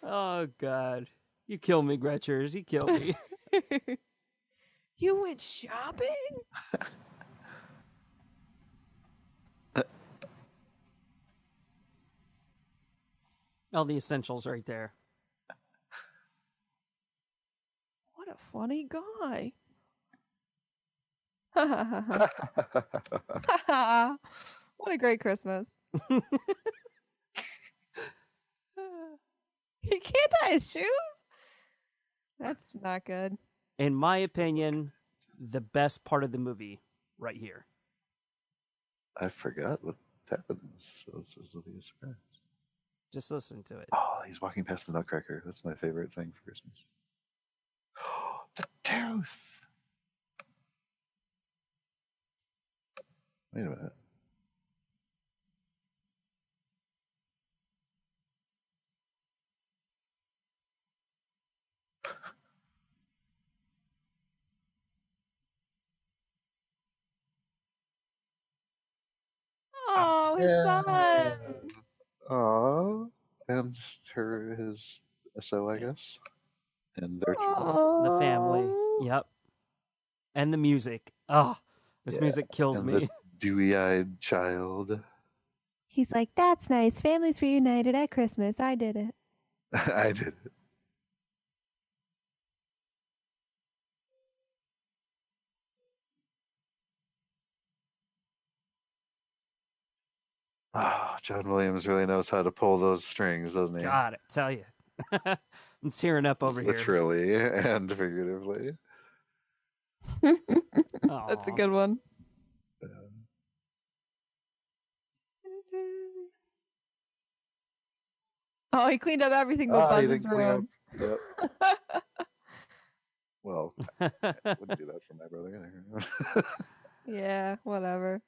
Oh, God. You kill me, Gretchers. You kill me. You went shopping? All the essentials right there. What a funny guy. What a great Christmas. He can't tie his shoes? That's not good. In my opinion, the best part of the movie right here. I forgot what happens. So this will be a surprise. Just listen to it. Oh, he's walking past the Nutcracker. That's my favorite thing for Christmas. tooth. Wait a minute. Oh, his son. Aw. And his SO, I guess. And their child. The family. Oh. Yep. And the music. Oh, this Yeah, music kills and me. the dewy-eyed child. He's like, that's nice. Families reunited at Christmas. I did it. I did it. Ah, John Williams really knows how to pull those strings, doesn't he? God, I tell you. I'm tearing up over here. Literally and figuratively. That's a Aw. good one. Oh, he cleaned up everything but Ah, he Buzz's didn't clean up. room. Yep. Well, I wouldn't do that for my brother either. Yeah, whatever.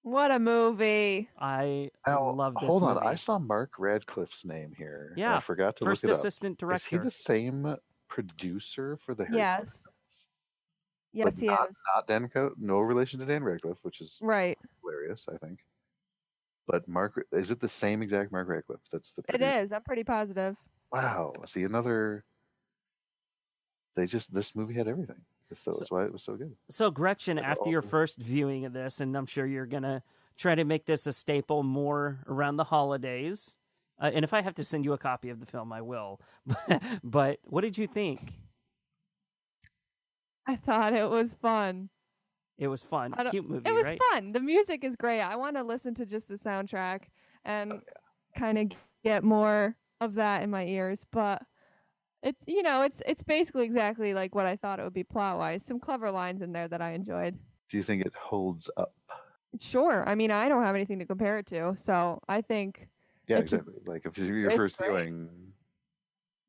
What a movie. I Now, love this hold movie. on. I saw Mark Radcliffe's name here. and Yeah, I forgot to First look it up. assistant Is he director. the same producer for the Harry Potter Yes. films? Yes, But he not, is. not Dan no relation to Dan Radcliffe, which is Right. hilarious, I think. But Mark, is it the same exact Mark Radcliffe? That's the It producer. is. I'm pretty positive. Wow. See, another. This movie had everything. That's why it was so good. So, Gretchen, Like, after your first viewing of this, and I'm sure you're going to try to make this a staple more around the holidays, and if I have to send you a copy of the film, I will. But what did you think? I thought it was fun. It was fun. Cute movie, It was right? fun. The music is great. I want to listen to just the soundtrack and kind of get more of that in my ears. But it's basically exactly like what I thought it would be plot wise. Some clever lines in there that I enjoyed. Do you think it holds up? Sure. I mean, I don't have anything to compare it to, so I think. Yeah, It's a- exactly. Like if you're your it's first great. viewing.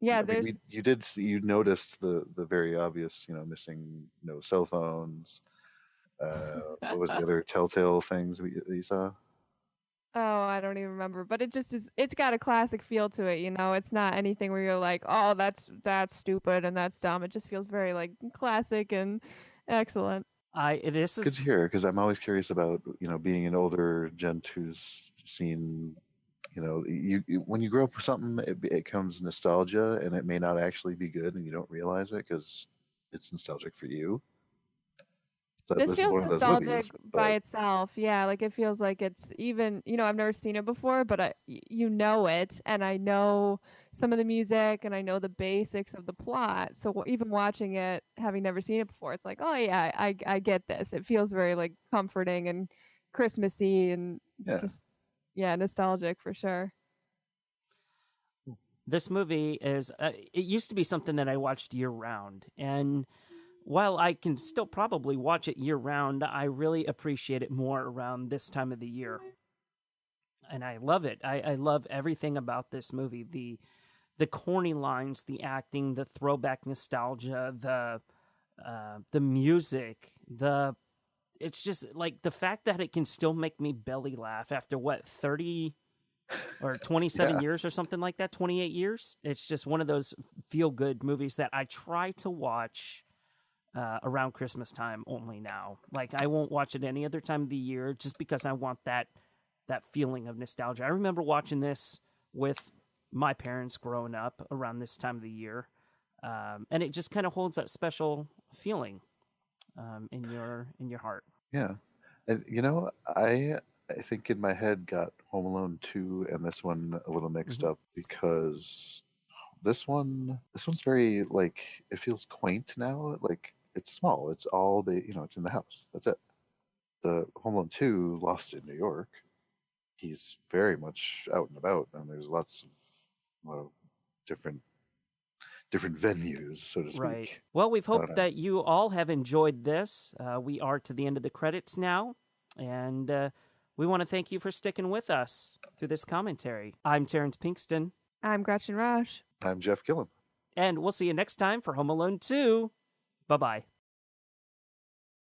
Yeah, I mean, there's. you did you noticed the very obvious, missing no cell phones. What was the other telltale things that you saw? Oh, I don't even remember, but it just is. It's got a classic feel to it. It's not anything where you're like, oh, that's stupid and that's dumb. It just feels very like classic and excellent. This Good is to hear, because I'm always curious about being an older gent who's seen. When you grow up with something, it comes nostalgia, and it may not actually be good, and you don't realize it because it's nostalgic for you. So This this is feels one of those nostalgic movies, by but itself. Yeah, like it feels like it's even, I've never seen it before, but you know it, and I know some of the music and I know the basics of the plot. So even watching it, having never seen it before, it's like, oh yeah, I get this. It feels very like comforting and Christmassy and yeah, just nostalgic for sure. this movie is. It used to be something that I watched year round, and while I can still probably watch it year round, I really appreciate it more around this time of the year. And I love it. I love everything about this movie. The corny lines, the acting, the throwback nostalgia, the music, it's just like the fact that it can still make me belly laugh after 30 or 27 Yeah. years or something like that, 28 years. It's just one of those feel good movies that I try to watch around Christmas time only now. Like I won't watch it any other time of the year just because I want that feeling of nostalgia. I remember watching this with my parents growing up around this time of the year, and it just kind of holds that special feeling in your heart. yeah. And I think in my head got Home Alone 2 and this one a little mixed up because this one's very like it feels quaint now. Like it's small. It's all it's in the house. That's it. The Home Alone 2 Lost in New York. He's very much out and about, and there's lots of different venues, so to speak. Right. Well, we've hoped that you all have enjoyed this. We are to the end of the credits now, and we want to thank you for sticking with us through this commentary. I'm Terrence Pinkston. I'm Gretchen Roche. I'm Jeff Gillum. And we'll see you next time for Home Alone 2. Bye-bye.